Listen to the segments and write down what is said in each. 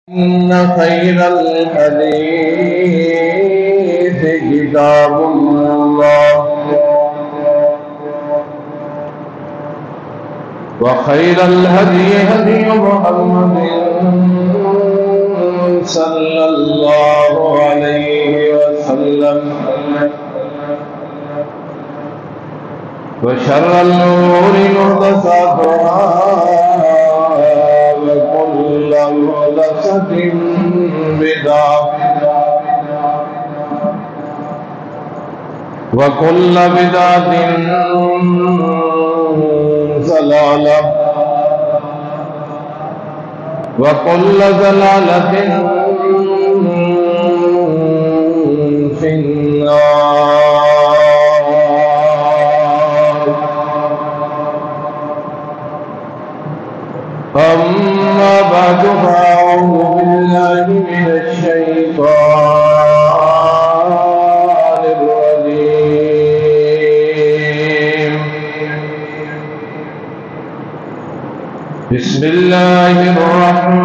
إن خير الحديث كتاب الله وخير الهدي هدي محمد صلى الله عليه وسلم وشر الأمور محدثاتها وكل محدثة بدعة وكل بدعة ضلالة وكل ضلالة في النار. أما بعد فأعوذ بالله من الشيطان الرجيم. بسم الله الرحمن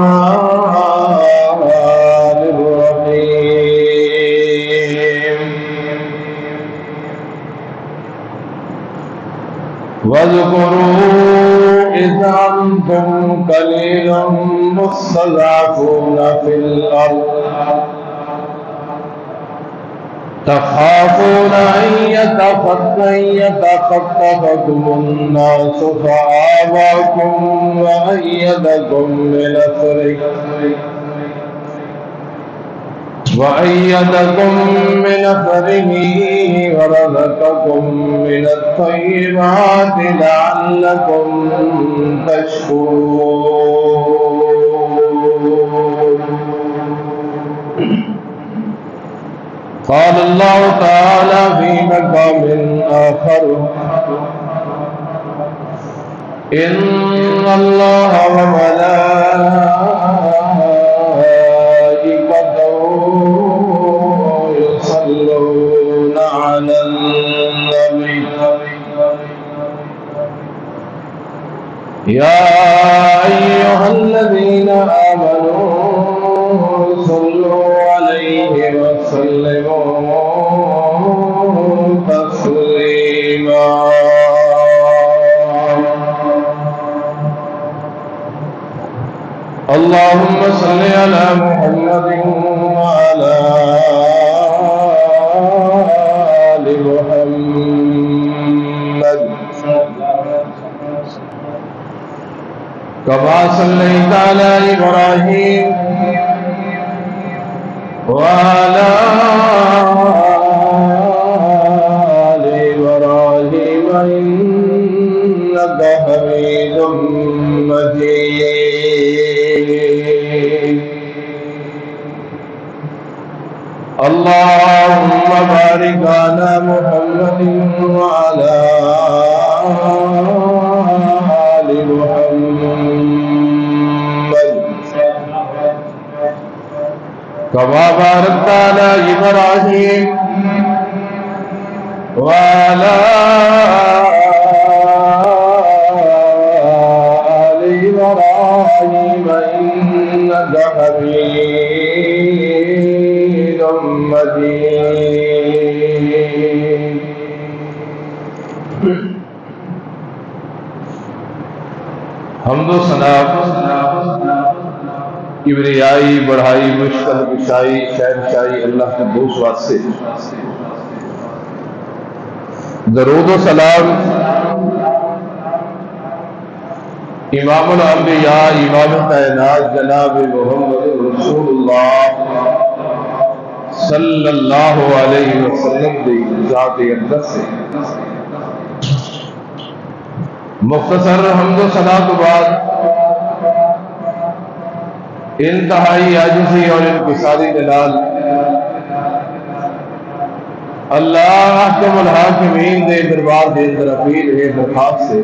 الرحيم. واذكروا إذ أنتم قليل مستضعفون في الأرض تخافون أن يتخطفكم الناس فآواكم وأيدكم بنصره ورزقكم من الطيبات لعلكم تشكرون. قال الله تعالى في مقام آخر: إن الله وملائكته يصلون على النبي يا أيها الذين آمنوا صلوا عليه وسلموا تسليما. اللهم صل على محمد وعلى آل محمد كما صليت على إبراهيم وعلى آل إبراهيم إنك حميد مجيد. اللهم بارك على محمد وعلى آل محمد كما باركت على إبراهيم وعلى آل إبراهيم إنك حميد مجيد. حمد و ثنا کبریائی بڑھائی مشکل کشائی شہنشاہی اللہ کے دوست واسطے، درود و سلام امام الانبیاء امام کائنات جناب محمد رسول اللہ صلی اللہ علیہ وسلم دی ذات اقدس سے مختصر حمد و ثنا کے بعد انتہائی عاجزی اور انکساری کے نال اللہ احکم الحاکمین دے دربار دے اندر اپیل ہے درخواست سے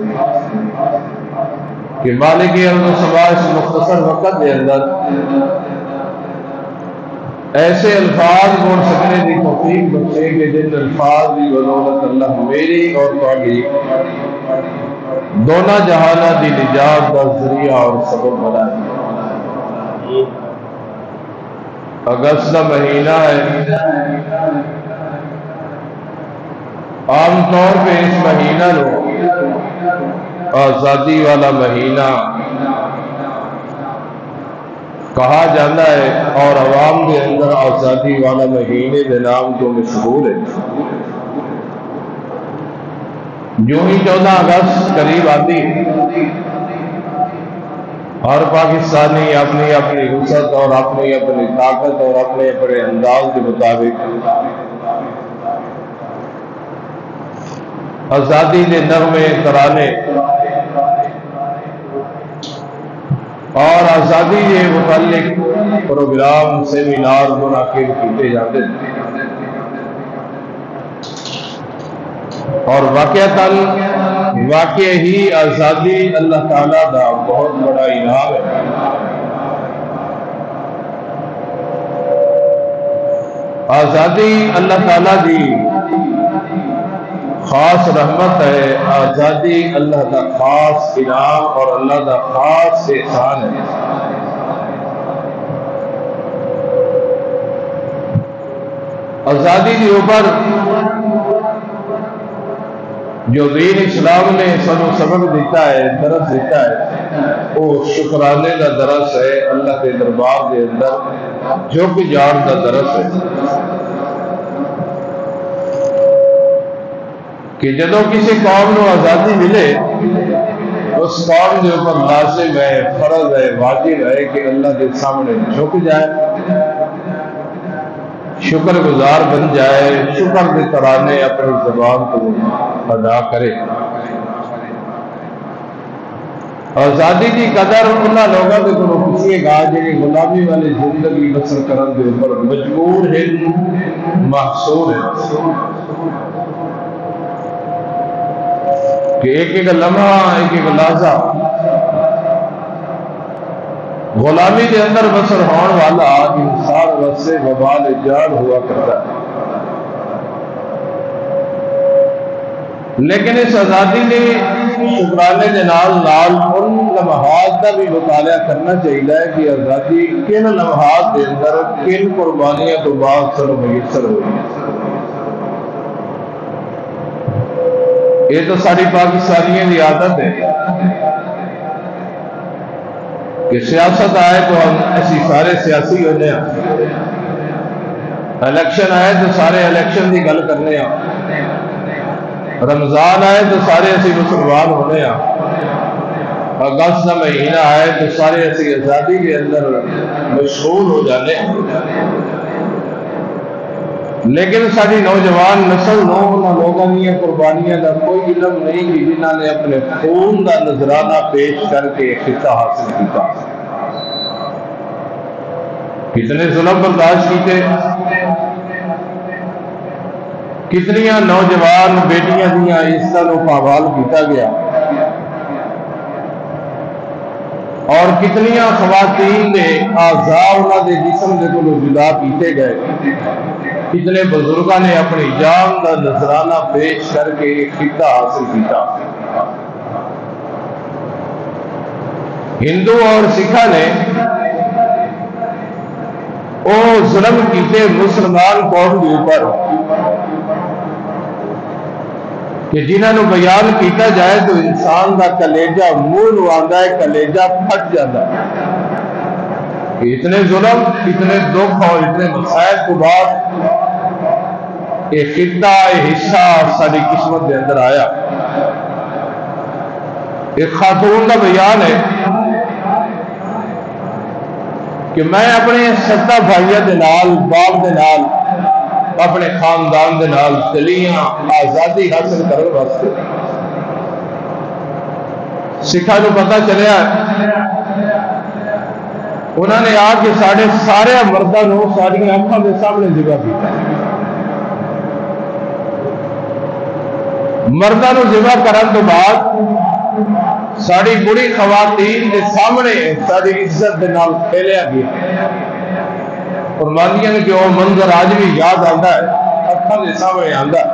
کہ مالک ارض و سما اس مختصر وقت دے اندر ایسے الفاظ بول سکنے کی توفیق بخشے کہ جن الفاظ کی بدولت اللہ میری اور تھوڑی دونوں جہانہ دی نجات کا ذریعہ اور سبب بنائے. اگست کا مہینہ ہے. عام طور پہ اس مہینہ کو آزادی والا مہینہ کہا جاتا ہے اور عوام کے اندر آزادی والا مہینے کے نام تو مشہور ہے. جو ہی 14 اگست قریب آتی ہر پاکستانی اپنی اپنی وسعت اور اپنی اپنی طاقت اور اپنے اپنے انداز کے مطابق آزادی کے نغمے ترانے اور آزادی کے متعلق پروگرام سیمینار منعقد کیے جاتے ہیں. اور واقع ہی آزادی اللہ تعالیٰ کا بہت بڑا انعام ہے. آزادی اللہ تعالیٰ کی خاص رحمت ہے. آزادی اللہ کا خاص انعام اور اللہ کا خاص احسان ہے. آزادی کے اوپر جو دین اسلام نے سنو سبق دیتا ہے، درس دیتا ہے، وہ شکرانے کا درس ہے. اللہ کے دربار کے اندر جھک جان کا درس ہے کہ جدو کسی قوم کو آزادی ملے اس قوم کے اوپر لازم ہے، فرض ہے، واجب ہے کہ اللہ کے سامنے جھک جائے، شکر گزار بن جائے، شکر کے ترانے اپنی زبان کو ادا کرے. آزادی کی قدر انہوں لوگوں کے کو پوچھیے گا جنہیں غلامی والی زندگی بسر کرنے کے اوپر مجبور ہے، محصور ہے کہ ایک ایک لمحہ ایک ایک لحظہ غلامی کے اندر بسر ہونے والا انسان واسطے وبال جان ہوا کرتا ہے. لیکن اس آزادی کے شکرانے کے نال ان لمحات کا بھی مطالعہ کرنا چاہیے کہ آزادی کن لمحات کے اندر کن قربانیاں تو بعد سر میسر ہوئی. یہ تو ساری پاکستانیوں کی عادت ہے کہ سیاست آئے تو ہم ایسی سارے سیاسی ہونے ہیں، الیکشن آئے تو سارے الیکشن کی گل کرنے ہیں، رمضان آئے تو سارے اسی مسلمان ہونے ہیں، اگست کا مہینہ آئے تو سارے اسی آزادی کے اندر مشغول ہو جانے ہیں. لیکن ساری نوجوان نسل انہوں لوگوں کی قربانیاں کا کوئی علم نہیں کہ جنہوں نے اپنے خون کا نذرانہ پیش کر کے خطہ حاصل کیا. کتنے ظلم برداشت کیتے، کتنی نوجوان بیٹیاں دیا عزتوں کو پامال کیتا گیا اور کتنی خواتین کے اعضاء انہوں کے جسم کے کو جدا کیتے گئے. کتنے بزرگوں نے اپنی جان کا نذرانہ پیش کر کے خطہ حاصل کیا. ہندو اور سکھا نے وہ ظلم کیتے مسلمان قوم کے اوپر کہ جنہوں بیان کیتا جائے تو انسان کا کلیجہ منہ نو آندا ہے، کلیجہ پھٹ جاتا ہے. اتنے ظلم، اتنے دکھ اور اتنے مسائل کو بعد یہ خطہ یہ حصہ ساری قسمت کے اندر آیا. ایک خاتون کا بیان ہے کہ میں اپنے 7 بھائیوں کے نال، باپ کے نال، اپنے خاندان کے نال چلیاں آزادی حاصل کرنے واسطے. سکھا کو پتہ چلیا انہوں نے آ کے سارے مردوں ساری آنکھوں کے سامنے ذبح کیا. مردوں ذبح کرنے تو بعد ساری بڑی خواتین کے سامنے ساری عزت کے نال کھیلیا گیا. قربانیاں نے کہ وہ منظر آج بھی یاد آتا ہے، آنکھوں کے سامنے آتا ہے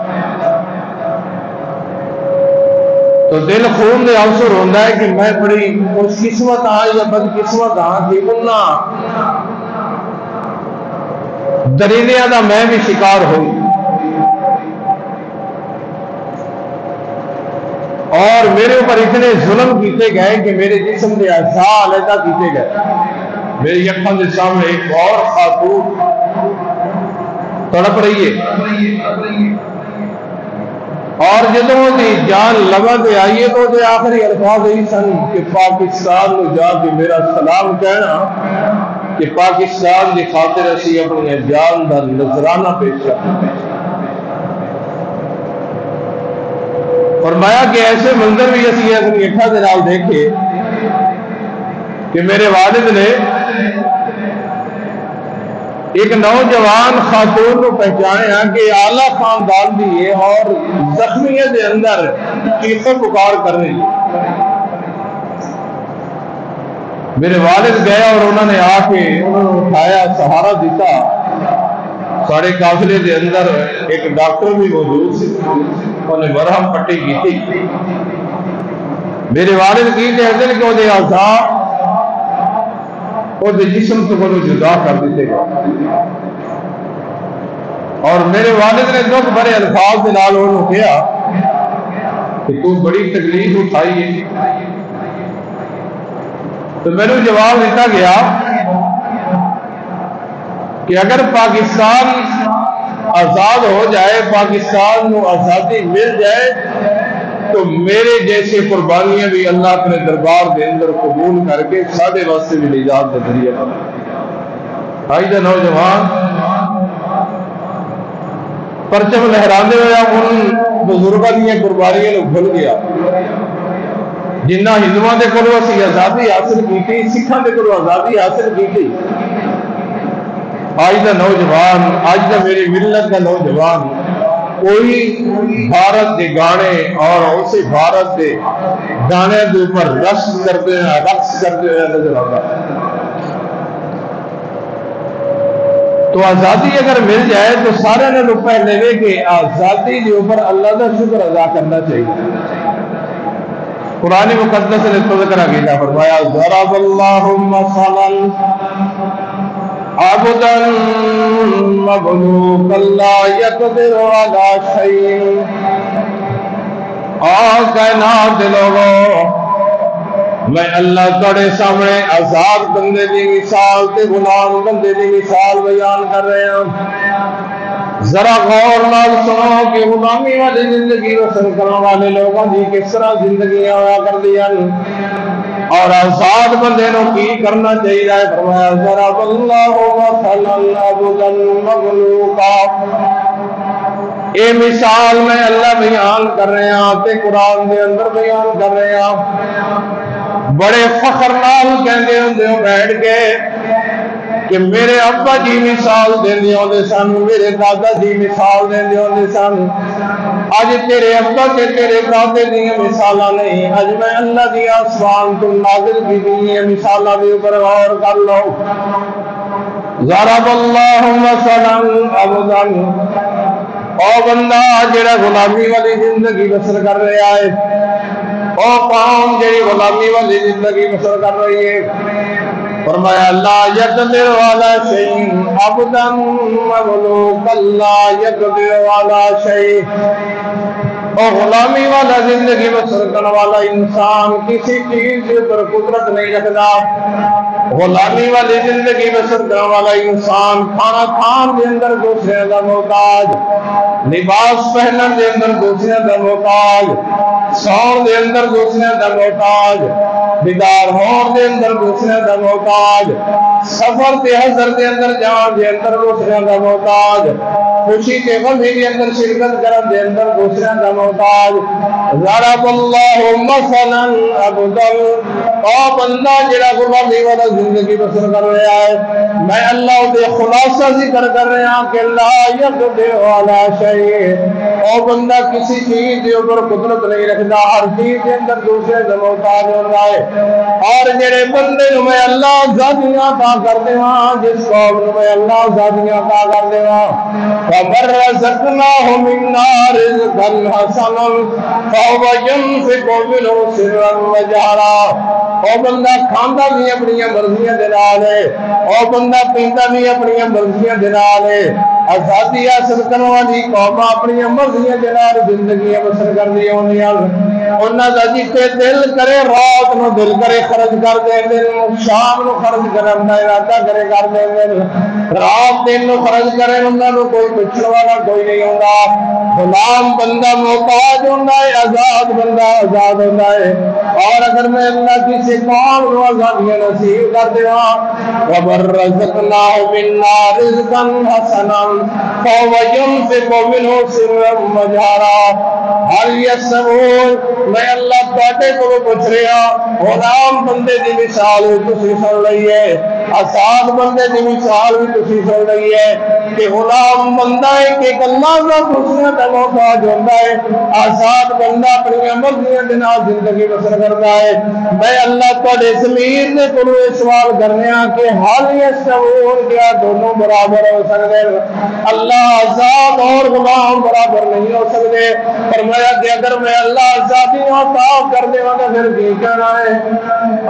تو دل خون دے اوسر ہوتا ہے کہ میں بڑی خوش قسمت ہاں یا بد قسمت ہاں کہ انہاں دریلیاں دا میں بھی شکار ہوئی اور میرے اوپر اتنے ظلم کیتے گئے کہ میرے جسم کے اعضاء علیحدہ کیتے گئے. میری اکھاں دے سامنے ایک اور خاتون تڑپ رہی ہے اور جدوں دی جان لبا دے آئیے تو دے آخری الفاظ یہی سن کہ پاکستان نو جا کے میرا سلام کہنا کہ پاکستان دی خاطر اسی اپنی جان دا نذرانہ پیش کرنا. فرمایا کہ ایسے منظر بھی اسی اپنی اکھاں دے نال دیکھے کہ میرے والد نے ایک نوجوان خاتون کو پہچانے کہ اعلیٰ خاندان دی ہے اور زخمیہ دے اندر چیخ پکار کر رہی. میرے والد گئے اور انہوں نے آ کے انہوں نے اٹھایا سہارا دیتا. سارے قافلے دے اندر ایک ڈاکٹر بھی موجود سی, انہیں مرہم پٹی کی تھی. میرے والد کی کہتے ہیں کہ وہ اعضاء اور جسم سے کو جدا کر دیتے گا. اور میرے والد نے دکھ بڑے الفاظ کے نال انہوں نے کہا کہ تو بڑی تکلیف اٹھائی ہے. تو میں نے جواب دیتا گیا کہ اگر پاکستان آزاد ہو جائے, پاکستان کو آزادی مل جائے تو میرے جیسے قربانیاں بھی اللہ اپنے دربار کے اندر قبول کر کے سارے واسطے بھی نجات کا ذریعہ بنا. بھائی دا نوجوان پرچم لہرانے ہوا ان بزرگوں دیا قربانیاں کو بھول گیا جنہ ہندوؤں کے کولوں اسی آزادی حاصل کی تھی, سکھاں کے کولوں آزادی حاصل کی تھی. آج دا نوجوان, آج دا میری ملت کا نوجوان کوئی بھارت کے گانے اور اسی بھارت کے گانے کے اوپر رقص کرتے ہوئے نظر آتا ہے. تو آزادی اگر مل جائے تو سارے نے پہلے لے کہ آزادی کے اوپر اللہ کا شکر ادا کرنا چاہیے. قرآن مقدس نے تو ذکر کیا, فرمایا ضرب اللہ مثلا عبدا مملوکا لا یقدر علی شیء. کائنات لوگوں, میں اللہ تھوڑے سامنے آزاد بندے دی مثال تے غلام بندے دی مثال بیان کر رہے ہیں. ذرا غور نال سنو کہ غلامی والی زندگی بسر کرنے والے لوگوں کی کس طرح زندگیاں ہوا کر دیا اور آزاد بندے نو کی کرنا چاہیے. فرمایا ضرب اللہ مثلا عبدا مملوکا. اے مثال میں اللہ بیان کر رہے ہیں تے قرآن دے اندر بیان کر رہے ہیں. بڑے فخر نال کہندے ہوندے بیٹھ کے کہ میرے ابا جی مثال دیندے ہوندے سن, میرے دادا جی مثال دیندے ہوندے سن. اج تیرے ابا تے تیرے دادے دی مثالاں نہیں, اج میں اللہ دی آسمان تو نازل کی مثالاں دے اوپر غور کر لو. ضرب اللہ مثلا عبدا, او بندہ جڑا غلامی والی زندگی بسر کر رہا ہے, او قوم جڑی غلامی والی زندگی بسر کر رہی ہے. فرمایا لا یقدر علی شیء عبدا مملوکا لا یقدر علی شیء. او غلامی والا زندگی بسر کرنے والا انسان کسی چیز پر قدرت نہیں رکھتا. غلامی والی زندگی بسر کرنے والا انسان کھانا کھان کے اندر دوسرے کا محتاج, لباس پہنن کے اندر دوسرے کا محتاج, سون کے اندر دوسرے کا محتاج, بیدار ہون دے اندر دوسرے کا محتاج, سفر تے حضر دے اندر جان دے اندر دوسرے کا محتاج, خوشی کے غمی دے اندر شرکت کرن دے اندر دوسرے کا محتاج. ضرب اللہ مثلا عبدا, او بندہ جڑا غلامی والا زندگی بسر کر رہا ہے, میں اللہ دے خلاصہ ذکر کر رہا ہوں کہ لا یقدر علی شیء. او بندہ کسی چیز کے اوپر قدرت نہیں رکھتا, ہر چیز کے اندر دوسرے کا محتاج ہوتا ہے. اور جڑے بندے نو میں اللہ آزادیاں عطا کر دیواں جس قوم نو میں اللہ آزادیاں عطا کر دیواں وَمَن رَّزَقْنَاهُ مِنَّا رِزْقًا حَسَنًا فَهُوَ يُنفِقُ مِنْهُ سِرًّا وَجَهْرًا او بندہ کھاندا بھی اپنی مرضیاں دے نال ہے او بندہ پیندا بھی اپنی مرضیاں دے نال ہے آزادی حاصل کرنے والی قوم اپنی مرضیاں دے نال زندگی بسر کر دی ہوندیاں انہاں دا جتھے دل کرے رات نو دل کرے خرچ کر دے شام نو خرچ کرن دا ارادہ کرے کر دے رات دن نو خرچ کرے انہاں نو کوئی پچھڑ والا کوئی نہیں ہوندا غلام بندہ محتاج ہوندا ہے آزاد بندہ آزاد ہوندا ہے اور اگر میں اللہ کسی قوم نو آزادیاں نصیب کر دیواں وَمَن رَّزَقْنَاهُ مِنَّا رِزْقًا حَسَنًا فَهُوَ يُنفِقُ مِنْهُ سِرًّا وَجَهْرًا ہر یسمون میں اللہ تواڈے کولوں پوچھ رہا غلام بندے دی مثال تسی سن لئی ہے آزاد بندے دی مثال بھی تسی سن لئی ہے کہ غلام بندہ ہے کہ اللہ دا دوسرے دا محتاج ہوندا ہے آزاد بندہ اپنی مرضیاں دے نال زندگی بسر کردا ہے میں اللہ تواڈے ضمیر دے کولوں یہ سوال کرنے ہاں کہ حال یسمون کیا دونوں برابر ہو سکدے اللہ آزاد اور غلام برابر نہیں ہو سکتے فرمایا کہ اگر میں اللہ آزادی عطا کر دے گا پھر کی کہنا ہے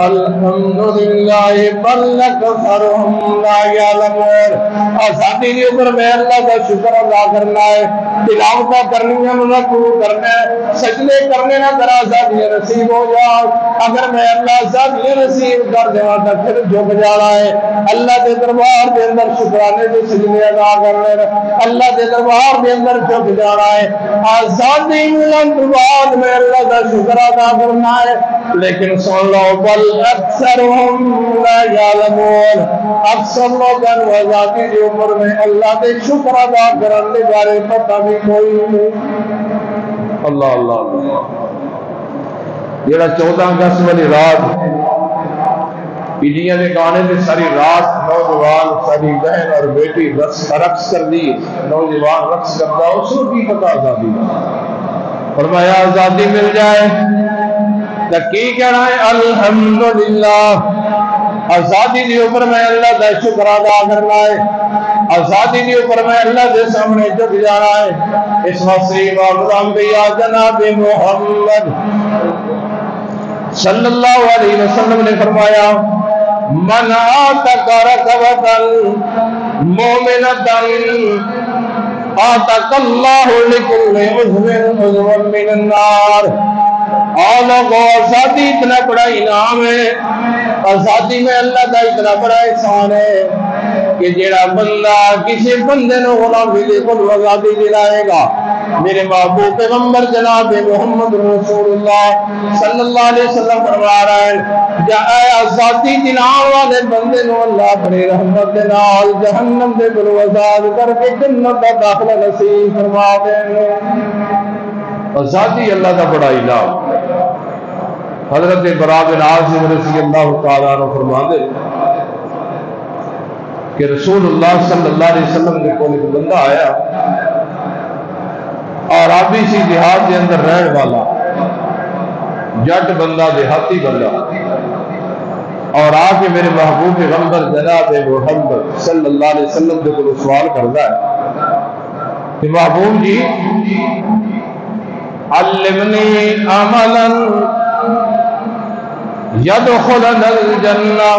الحمدللہ بل اکثرهم لا یعلمون آزادی کے اوپر میں اللہ کا شکر ادا کرنا ہے تلاوت کرنی ہے رکوع کرنا ہے سجدے کرنے نہ ذرا آزادی نصیب ہو جائے اگر میں اللہ آزادی نصیب کر دے گا تو پھر جھک جانا ہے اللہ کے دربار کے اندر شکرانے کے سجدے ادا کرنے اللہ کے دربار کے اندر جھک جانا ہے آزادی ملن کے بعد میں اللہ کا شکر ادا کرنا ہے لیکن سن لو بل اکثرهم لا یعلمون اکثر لوگ آزادی کے اوپر میں اللہ کے شکر ادا کرنے کے بارے پتہ بھی کوئی نہیں اللہ اللہ جڑا 14 اگست والی رات پیڑیاں نے گانے میں ساری رات نوجوان ساری بہن اور بیٹی رقص کر دی نوجوان رقص کرتا اس کو کی پتہ آزادی فرمایا آزادی مل جائے تو کی کہنا ہے الحمدللہ آزادی کے اوپر میں اللہ کا شکر ادا کرنا ہے آزادی کے اوپر میں اللہ کے سامنے جھک جانا ہے اس واسطے امام الانبیاء جناب محمد صلی اللہ علیہ وسلم نے فرمایا من آتق رقبتا مومنتا آتق اللہ لکل عضو من النار آلوگو آزادی اتنا بڑا انعام ہے آزادی میں اللہ کا اتنا بڑا احسان ہے کہ جیڑا بندہ کسی بندے نو غلامی دے کل آزادی دلائے گا میرے محبوب پیغمبر جناب محمد رسول اللہ صلی اللہ علیہ وسلم فرما رہا ہے آزادی دلان والے بندے نو اللہ اپنی رحمت دے نال جہنم دے کلو آزاد کر کے جنت کا داخلہ نصیب فرما دیں گے آزادی اللہ کا بڑا انعام حضرت براء بن عازب رضی اللہ تعالیٰ عنہ فرما دے کہ رسول اللہ صلی اللہ علیہ وسلم نے کوئی بندہ آیا اور آبی سی دیہات کے اندر رہن والا جٹ بندہ دیہاتی بندہ اور آ کے میرے محبوب پیغمبر جناب محمد صلی اللہ علیہ وسلم کے کو سوال کرتا ہے کہ محبوب جی علمنی عملا یدخلن الجنہ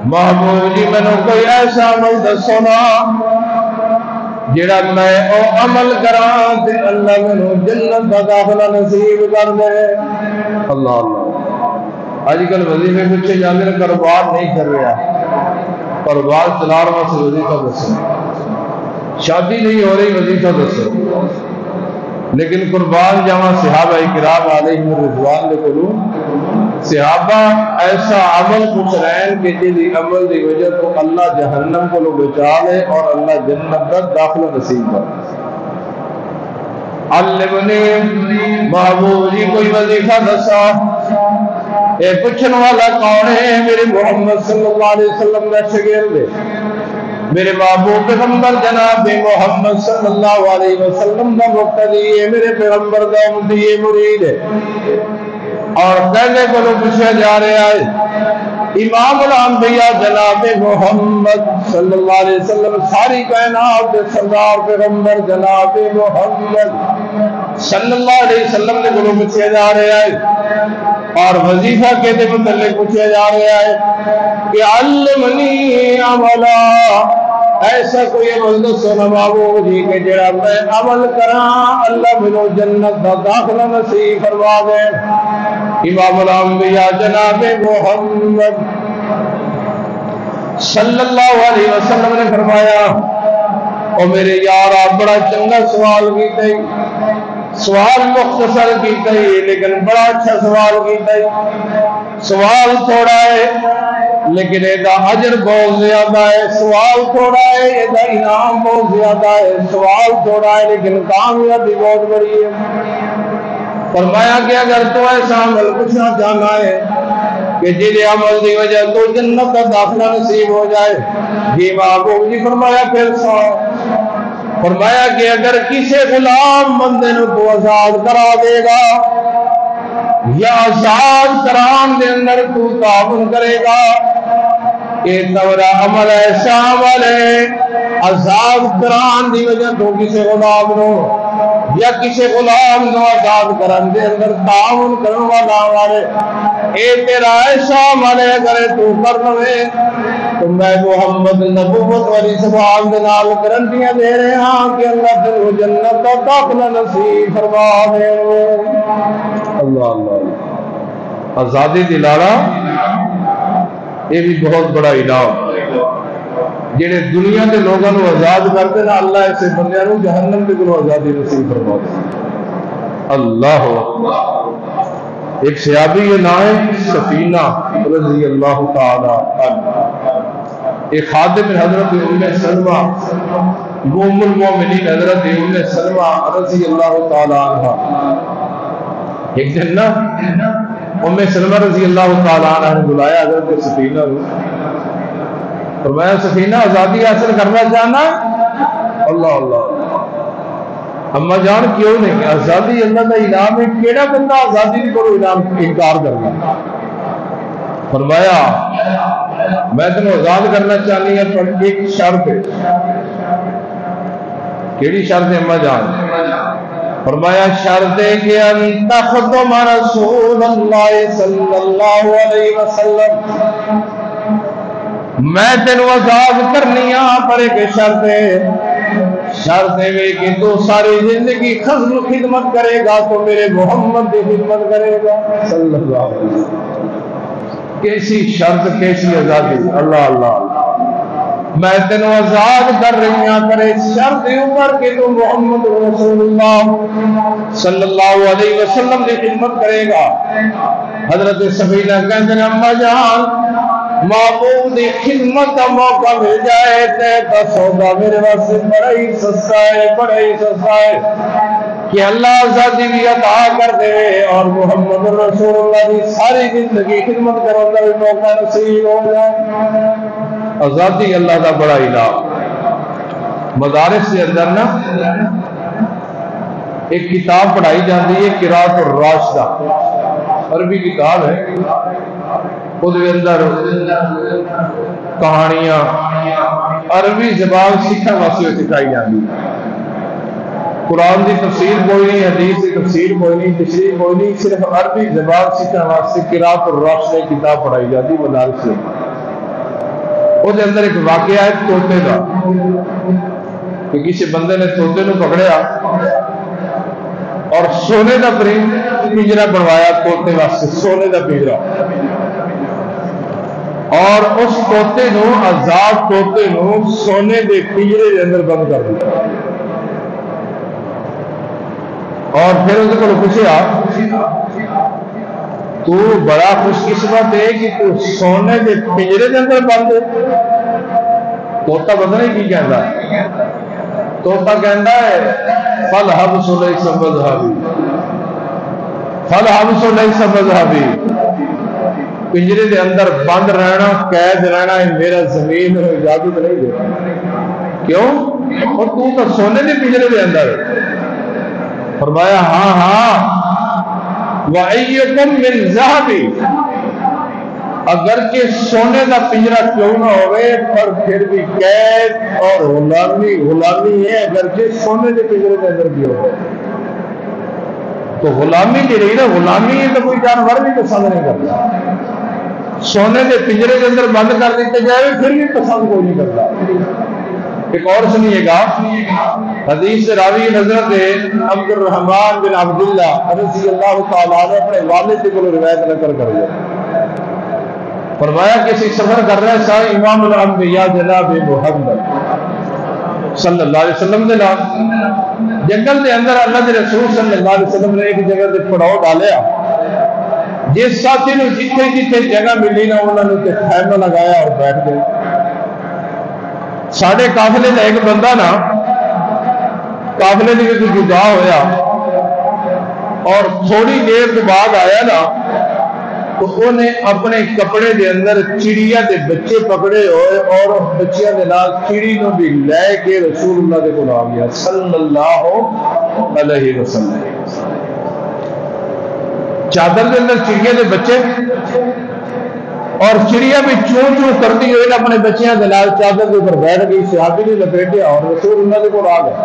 محبوب جی میں نے کوئی ایسا عمل دسونا جڑا میں او عمل کران تے اللہ میں جنت دا داخلہ نصیب کر دے اللہ اللہ آج کل وظیفے پیچھے جانے کا کاروبار نہیں کر رہا کاروبار چلا رہا سے وظیفہ دسو شادی نہیں ہو رہی وظیفہ دسو لیکن قربان جاواں صحابہ کرام علیہم رضوان دے کولوں صحابہ ایسا عمل کچھ رہن کہ جی عمل دی وجہ تو اللہ جہنم کو بچا لے اور اللہ جنت کا داخلہ نصیب کر علمنی محبوب جی کوئی وظیفہ دسا اے پوچھنے والا کون ہے میرے محمد صلی اللہ علیہ وسلم کا شاگرد میرے محبوب پیغمبر جناب محمد صلی اللہ علیہ وسلم کا مقتدی ہے میرے پیغمبر کا امتی مرید ہے اور کہنے کو پوچھا جا رہا ہے امام الانبیاء جناب محمد صلی اللہ علیہ وسلم، ساری کائنات کے سردار پیغمبر جناب محمد صلی اللہ علیہ وسلم نے گلو پوچھا جا رہا ہے، اور وظیفہ کے متعلق پوچھا جا رہا ہے کہ علمنی عملا، ایسا کوئی عمل دسو نا بابو جی کہ جڑا میں عمل کراں اللہ مینوں جنت دا داخلہ نصیب فرما دے۔ امام الانبیاء جناب محمد صلی اللہ علیہ وسلم نے فرمایا، او میرے یار آپ بڑا چنگا سوال کیتا ہے، سوال مختصر کیتا ہے لیکن بڑا اچھا سوال کیتا ہے۔ سوال تھوڑا ہے لیکن ایدہ اجر بہت زیادہ ہے، سوال تھوڑا ہے ایدہ انعام بہت زیادہ ہے، سوال تھوڑا ہے لیکن کامیابی بہت بڑی ہے۔ فرمایا کہ اگر تو ایسا عمل پوچھنا چاہنا ہے کہ جن عمل دی وجہ تو جنت کا داخلہ نصیب ہو جائے، جی محبوب جی فرمایا پھر سو، فرمایا کہ اگر کسی غلام بندے نو تو آزاد کرا دے گا یا آزاد کران دے اندر تو تعاون کرے گا، کہ تورا عمل ایسا عمل ہے آزاد کران دی وجہ تو کسی غلام نو یا کسی غلام نو آزاد کرن دے اندر تعاون کرن والا والے اے تیرا ایسا عمل ہے اگر تو کر لوے تو میں محمد نبوت والی زبان دے نال گارنٹیاں دے رہے ہاں کہ اللہ تیرے جنت کا داخلہ نصیب فرما دے۔ اللہ اللہ، آزادی دلانا یہ بھی بہت بڑا انعام، جڑے دنیا کے لوگوں کو آزاد کرتے نا اللہ ایسے بندیاں نو جہنم کے گلو آزادی نصیب فرما دے۔ اللہ اکبر۔ ایک صحابی یہ نام ہے سفینہ رضی اللہ تعالی عنہ، ایک خادم حضرت ام سلمہ ام المومنین حضرت ام سلمہ رضی اللہ تعالی عنہ، ایک دن نا ام سلمہ رضی اللہ تعالی عنہ نے بلایا حضرت سفینہ کو، فرمایا سفینہ آزادی حاصل کرنا چاہنا؟ اللہ اللہ، اما جان کیوں نہیں، آزادی اللہ کا انعام ہے، کیڑا بندہ آزادی کو انعام انکار کرنا؟ فرمایا میں تمہیں آزاد کرنا چاہنی ہے پر ایک شرط ہے۔ کیڑی شرط ہے اما جان؟ فرمایا شرط ہے کہ ان تخدم رسول اللہ صلی اللہ علیہ وسلم، میں تینوں آزاد کرنی ہاں پر ایک شرط ہے، شرط ہے کہ تو ساری زندگی خدمت کرے گا تو میرے محمد کی خدمت کرے گا صلی اللہ علیہ وسلم۔ کیسی شرط، کیسی آزادی، اللہ اللہ، میں تینوں آزاد کر رہی ہوں پر اس شرط اوپر کہ تو محمد رسول اللہ صلی اللہ علیہ وسلم کی خدمت کرے گا۔ حضرت سفینہ کہتے ہیں اما جان معبود خدمت کا موقع مل جائے تو سودا میرے واسطے بڑا ہی سستا ہے، بڑا ہی سستا ہے کہ اللہ آزادی بھی عطا کر دے اور محمد رسول اللہ کی ساری زندگی خدمت کرنے کا بھی موقع نصیب ہو جائے۔ آزادی اللہ کا بڑا انعام۔ مدارس کے اندر نا ایک کتاب پڑھائی جاتی ہے قراءۃ الراشدہ، عربی کتاب ہے، اس کے اندر کہانیاں عربی زبان سیکھنے واسطے سکھائی جاتی ہے۔ قرآن کی تفسیر کوئی نہیں، حدیث کی تفسیر کوئی نہیں، تشریح کوئی نہیں، صرف عربی زبان سیکھنے واسطے قراءۃ الراشدہ کتاب پڑھائی جاتی مدارس سے۔ اس کے اندر ایک واقعہ ہے طوطے کا، کہ کسی بندے نے طوطے کو پکڑیا اور سونے کا پنجرا بنوایا طوطے واسطے، سونے کا پنجرا، اور اس طوطے نو آزاد طوطے نو سونے کے پنجرے کے اندر بند کر دیا، اور پھر اس کو پوچھا تو بڑا خوش قسمت ہے کہ تو سونے کے پنجرے کے اندر بند ہے۔ طوطا پتہ نہیں کی کہتا ہے، طوطا کہتا ہے فالحبس لیس مذہبی، فالحبس لیس مذہبی، پنجرے کے اندر بند رہنا، قید رہنا میرا زمین اجازت نہیں دے۔ کیوں؟ اور تو سونے کے پنجرے کے اندر۔ فرمایا ہاں ہاں، وَأَيُّكُم مِّن ذَهَبٍ، اگرچہ سونے کا پنجرا کیوں نہ ہوئے پر پھر بھی قید اور غلامی ہے اگرچہ سونے کے پنجرے کے اندر بھی ہو. تو غلامی جو رہی نا غلامی ہے تو کوئی جانور بھی پسند نہیں کرتا. سونے کے پنجرے کے اندر بند کر دیتے جائے پھر بھی پسند کوئی نہیں کرتا. ایک اور سنیے گا حدیث راوی حضرت عبد الرحمن بن عبداللہ رضی اللہ تعالیٰ نے اپنے والد کو روایت نقل کر دیا. فرمایا کسی سفر کر رہے تھا امام الانبیاء جناب محمد صلی اللہ علیہ وسلم نے جنگل کے اندر اللہ کے رسول صلی اللہ علیہ وسلم نے ایک جگہ سے پڑاؤ ڈالیا. جس ساتھی نے جتنے جتنے جگہ ملی نا انہوں نے خیمہ لگایا اور بیٹھ گئے. ساڑھے قافلے کا ایک بندہ نا قافلے کے جدا ہویا اور تھوڑی دیر کے بعد آیا نا تو انہیں اپنے کپڑے دے اندر چڑیا دے بچے پکڑے ہوئے اور بچیاں دے نال چڑی نو بھی لے کے رسول اللہ دے کول آ گیا صلی اللہ علیہ وسلم. چادر دے اندر چڑیا دے بچے اور چڑیا بھی چوں چوں کرتی ہوئی اپنے بچیاں دے نال چادر کے اوپر بیٹھ گئی. صحابی نے لپیٹیا اور رسول اللہ دے کول آ گئے.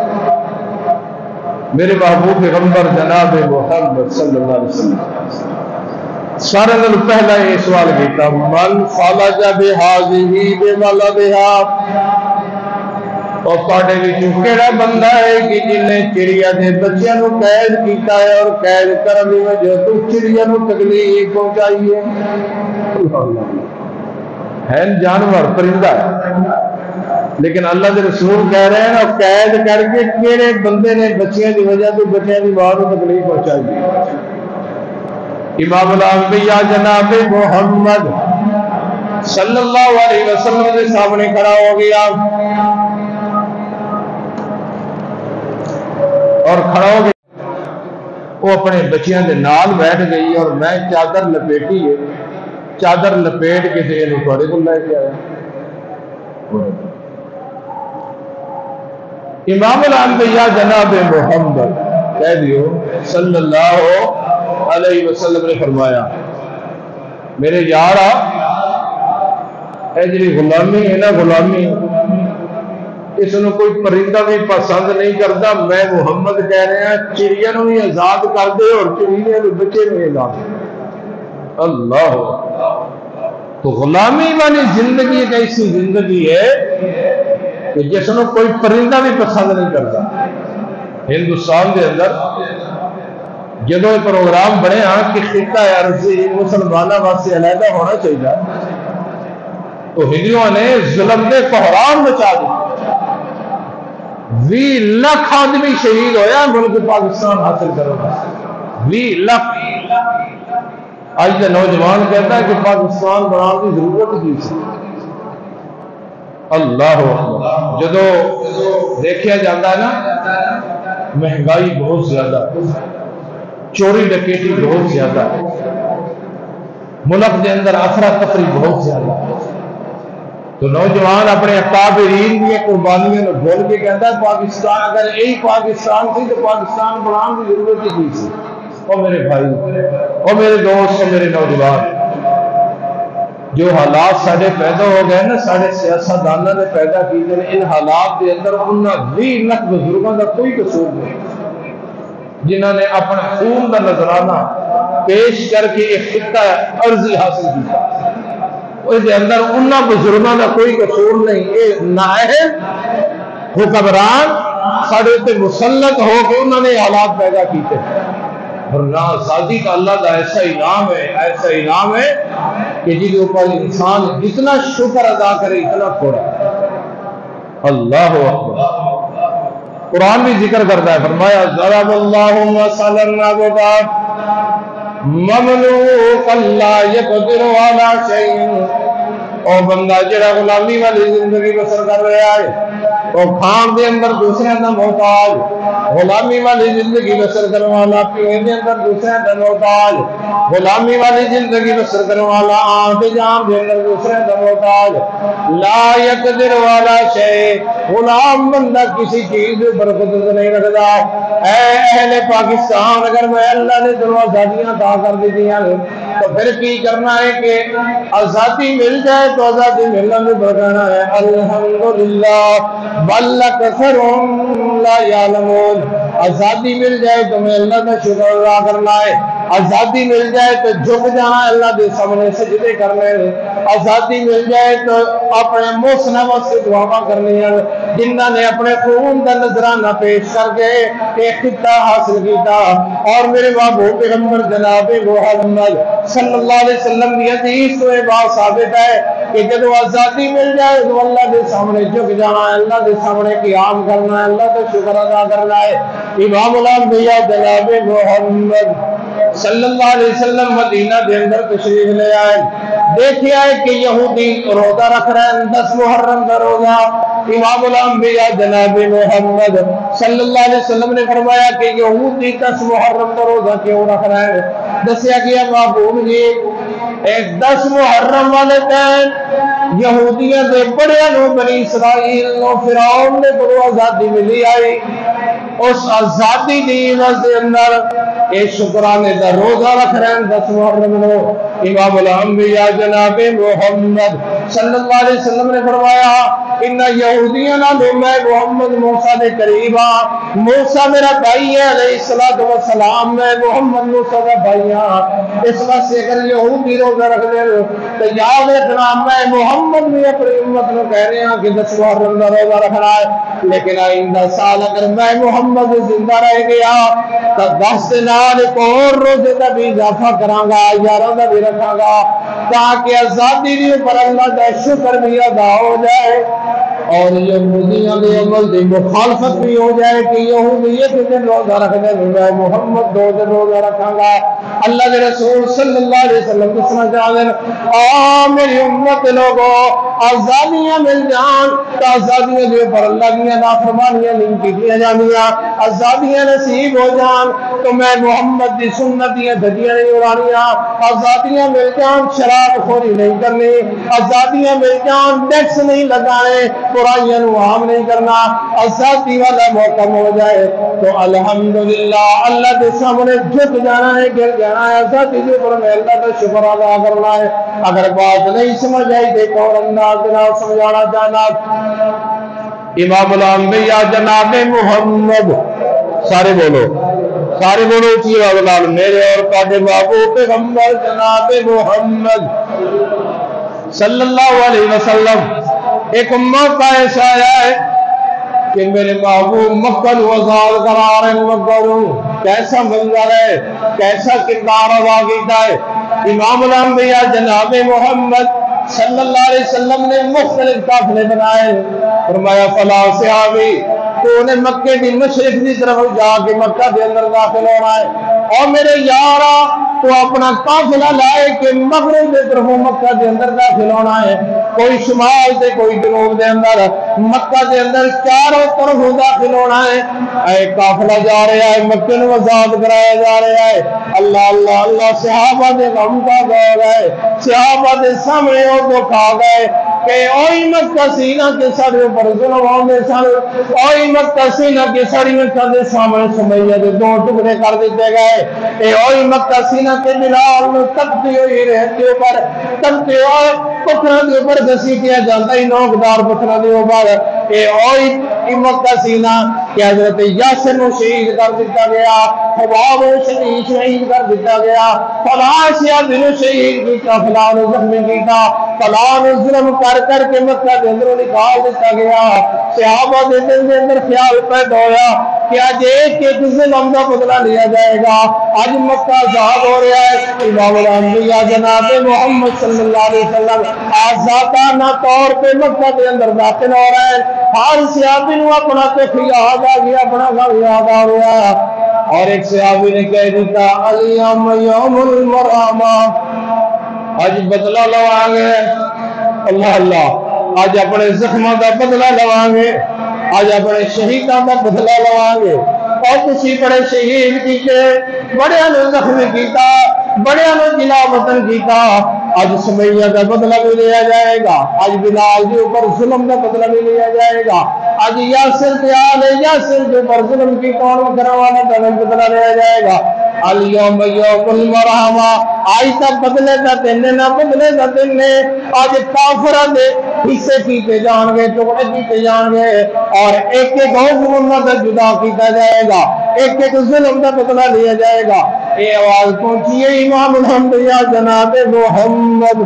میرے محبوب پیغمبر جناب محمد صلی اللہ علیہ وسلم سارے دن پہلا یہ سوال کیتا من فالج بہذہ بولدھا اور تواڈے وچوں کیڑا بندہ ہے کہ جن نے چڑیا دے بچیاں نو قید کیتا ہے اور قید کرن دی وجہ تو چڑیا نو تکلیف پہنچائی ہے جانور پرندہ ہے لیکن اللہ کے رسول کہہ رہے ہیں نا قید کر کے کیڑے بندے نے بچیاں دی وجہ تو بچیاں دی ماں نو تکلیف پہنچائی. امام الانبیاء جناب محمد صلی اللہ علیہ وسلم کے سامنے کھڑا ہو گیا اور کھڑا ہو گیا وہ اپنے بچیاں دے نال بیٹھ گئی اور میں چادر لپیٹی ہے چادر لپیٹ کے تے نو تواڈے کول لے کے آیا. امام الانبیاء جناب محمد کہہ دیو صلی اللہ علیہ وسلم نے فرمایا میرے یارا اے جی غلامی ہے نا غلامی اس نے کوئی پرندہ بھی پسند نہیں کرتا. میں محمد کہہ رہا چڑیا نو بھی آزاد کر دے اور چڑیا کے بچے بھی آزاد. اللہ تو غلامی والی زندگی ایک ایسی زندگی ہے کہ جس نے کوئی پرندہ بھی پسند نہیں کرتا. ہندوستان کے اندر جدو یہ پروگرام بنے ہاں کہ خطہ عرضی مسلمانوں واسطے علیحدہ ہونا چاہیے تو ہندوؤں نے ظلم دے کوہرام مچا دی. 20 لاکھ آدمی شہید ہویا ملک پاکستان حاصل کرنا. 20 لاکھ. آج کے نوجوان کہتا ہے کہ پاکستان بنانے کی ضرورت کی سی. اللہ اکبر. جدو دیکھا جاتا ہے نا مہنگائی بہت زیادہ چوری ڈکیٹی بہت زیادہ ہے ملک کے اندر افراتفری بہت زیادہ ہے تو نوجوان اپنے اکابرین کی قربانیاں نو بھول کے کہتا ہے پاکستان اگر یہی پاکستان تھی تو پاکستان بنانے کی ضرورت ہی نہیں تھی. او میرے بھائی او میرے دوست او میرے نوجوان جو حالات ساڑھے پیدا ہو گئے نا ساڑھے سیاستدانوں نے پیدا کیتے ہیں ان حالات کے اندر انہاں 20 لاکھ بزرگوں کا کوئی قصور نہیں جنہوں نے اپنا خون کا نذرانہ پیش کر کے ایک خطہ عرضی حاصل کیا. اس کے اندر انہاں بزرگوں کا کوئی قصور نہیں. یہ نائب حکمران ساڑھے تے مسلط ہو کے انہوں نے حالات پیدا کیتے ورنہ آزادی کا اللہ کا ایسا انعام ہے کہ جس کے اوپر انسان جتنا شکر ادا کرے اتنا تھوڑا. اللہ اکبر. قرآن بھی ذکر کرتا ہے فرمایا ضرب اللہ مثلا عبدا مملوکا لا یقدر علی شیء. او بندہ جڑا غلامی والی زندگی بسر کر رہا ہے وہ کھان دے اندر دوسرے کا محتاج غلامی والی زندگی بسر کرنے والا پینے دے اندر دوسرے کا محتاج غلامی والی زندگی بسر کرنے والا آنکھ جام دے اندر دوسرے کا محتاج لا یقدر والا شے. غلام بندہ کسی چیز پر قدرت نہیں رکھتا. اے اہل پاکستان اگر میں اللہ نے تمہیں آزادیاں عطا کر دی تو پھر کی کرنا ہے کہ آزادی مل جائے تو آزادی ملنا بھی بتانا ہے الحمدللہ بل اکثرهم لا یعلمون. آزادی مل جائے تو میں اللہ کا شکر ادا کرنا ہے. آزادی مل جائے تو جھک جانا ہے اللہ کے سامنے سجدے کرنے. آزادی مل جائے تو اپنے محسن واسطے دعا کرنی ہے جنہوں نے اپنے خون کا نذرانہ پیش کر کے ایک خطہ حاصل کیتا. اور میرے محبوب پیغمبر جناب محمد صلی اللہ علیہ وسلم کی حدیث تو یہ بات ثابت ہے کہ جب آزادی مل جائے تو اللہ کے سامنے جھک جانا ہے, اللہ کے سامنے قیام کرنا ہے, اللہ کا شکر ادا کرنا ہے. امام الانبیاء جناب محمد صلی اللہ علیہ وسلم مدینہ کے اندر تشریف لے آئے. دیکھا ہے کہ یہودی روزہ رکھ رہے ہیں 10 محرم کا روزہ. امام الانبیاء جناب محمد صلی اللہ علیہ وسلم نے فرمایا کہ یہودی 10 محرم کا روزہ کیوں رکھ رہے ہیں؟ دسیا گیا محبوب جی 10 محرم والے دن یہودیاں دے بڑے نو بنی اسرائیل نو فرعون نے بڑو آزادی ملی آئی. اس آزادی دی وجہ اندر اے شکرانے دا روزہ رکھ رہے ہیں 10 محرم نو. امام الانبیاء جناب محمد صلی اللہ علیہ وسلم نے فرمایا ان یہودیاں نہ میں محمد موسیٰ دے قریب ہاں. موسیٰ میرا بھائی ہے علیہ السلام, میں محمد موسیٰ کا بھائی ہاں. اس واسطے اگر یہودی روزہ رکھ دے تو یاد رکھنا میں محمد بھی اپنی امت کو کہہ رہے ہیں کہ 10 محرم کا روزہ رکھنا ہے. لیکن آئندہ سال اگر میں محمد زندہ رہ گیا تو 10 دنال ایک اور روزے کا بھی اضافہ کراں گا, 11 کا بھی رکھاں گا تاکہ آزادی دی پر اللہ کا شکر بھی ادا ہو جائے اور یہودیاں دے عمل دی مخالفت بھی ہو جائے کہ یہودیت دن روزہ رکھنے میں محمد 2 دن روزہ رکھاں گا. اللہ کے رسول صلی اللہ علیہ وسلم کسنا چاہتے ہیں میری امت لوگوں آزادیاں مل جان تو آزادیاں جو پر اللہ کی نافرمانیاں نہیں کی جانیاں, آزادیاں نصیب ہو جان تو میں محمد دی سنتیاں دھجیاں نہیں اڑانیاں. آزادیاں مل جان شراب خوری نہیں کرنی, آزادیاں مل جان ٹیکس نہیں لگانے, برائیاں نو عام نہیں کرنا. آزادی والا موقع ہو جائے تو الحمدللہ اللہ کے سامنے جھک جانا ہے, گر جانا ہے. آزادی کے اوپر میں اللہ کا شکر ادا کرنا ہے. اگر بات نہیں سمجھ آئی دیکھو اور انداز جناب سمجھانا چاہنا. امام الانبیاء جناب محمد سارے بولو اچھی آواز میرے اور قادر محبوب پیغمبر جناب محمد صلی اللہ علیہ وسلم ایک امت کا ایسا آیا ہے کہ میرے محبوب مکہ کو آزاد کرا رہے ہیں. مکہ کو کیسا منظر ہے, کیسا کردار ادا کیتا ہے. امام الانبیاء جناب محمد صلی اللہ علیہ وسلم نے مختلف قافلے بنائے. فرمایا فلاں صحابی تو انہیں مکے کی مشرق کی طرف جا کے مکہ کے اندر داخل ہونا ہے, اور میرے یارا تو اپنا قافلہ لائے کہ مغرب کی طرف مکہ کے اندر داخل ہونا ہے. کوئی شمال سے کوئی جنوب کے اندر مکہ کے اندر چاروں طرف داخل ہونا ہے. اے قافلہ جا رہا ہے, مکے کو آزاد کرایا جا رہا ہے. اللہ اللہ اللہ صحابہ نے غم کا دور ہے. صحابہ کے سامنے وہ تو کھا گئے کہ اوہی مکہ سینہ کے سارے اوپر ظلم ہونے سن, اوہی مکہ سینہ کے ساری مکہ کے سامنے سمیہ کے 2 ٹکڑے کر دیتے گئے. اے اوہی مکہ سینہ کے بلال میں تکتی ہوئی رہتے اوپر تکتے ہوئے پتھروں کے اوپر گھسیٹیا جاتا ہی نوکدار پتھروں کے اوپر. اے اوہی مکہ سینہ کہ حضرت یاسر کو شہید کر دیتا گیا, خباب کو شہید کر دیتا گیا, فلاں صحابی کو شہید کیتا, فلاں کو زخمی کیتا, فلاں کو ظلم کر کے مکہ کے اندر نکال دیتا گیا. صحابہ کے دل کے اندر خیال پیدا ہوا کہ آج ایک ظلم کا بدلہ لیا جائے گا. آج مکہ آزاد ہو رہا ہے. امام الانبیاء جناب محمد صلی اللہ علیہ وسلم آزادانہ طور پہ مکہ کے اندر داخل ہو رہے ہیں. ہر صحابی نے اپنا تو یاد آ گیا, اپنا گھر یاد آ گیا. اور ایک صحابی نے کہہ دیتا الیوم یوم المرحمہ, آج بدلہ لوائیں گے. اللہ اللہ آج اپنے زخموں کا بدلہ لوائیں گے, آج اپنے شہیدوں کا بدلہ لوائیں گے. اور کسی بڑے شہید کیتے, بڑے زخمی کیتا, بڑے جلا وطن کیتا. آج سمیہ کا بدلہ بھی لیا جائے گا, آج بلال کے اوپر ظلم کا بدلہ بھی لیا جائے گا, آج یاسر کے اوپر ظلم کی کون کروانا کا بدلہ لیا جائے گا. الیوم یوم المرحمہ، آج تک بدلے کا دن نہ بدلے کا دن ہے، آج کافرہ دے حصے کیتے جان گے، ٹکڑے کیتے جان گے، اور ایک ایک ظلم کا جدا کیتا جائے گا، ایک ایک ظلم کا بدلہ لیا جائے گا۔ یہ آواز پہنچی ہے امام الانبیاء جناب محمد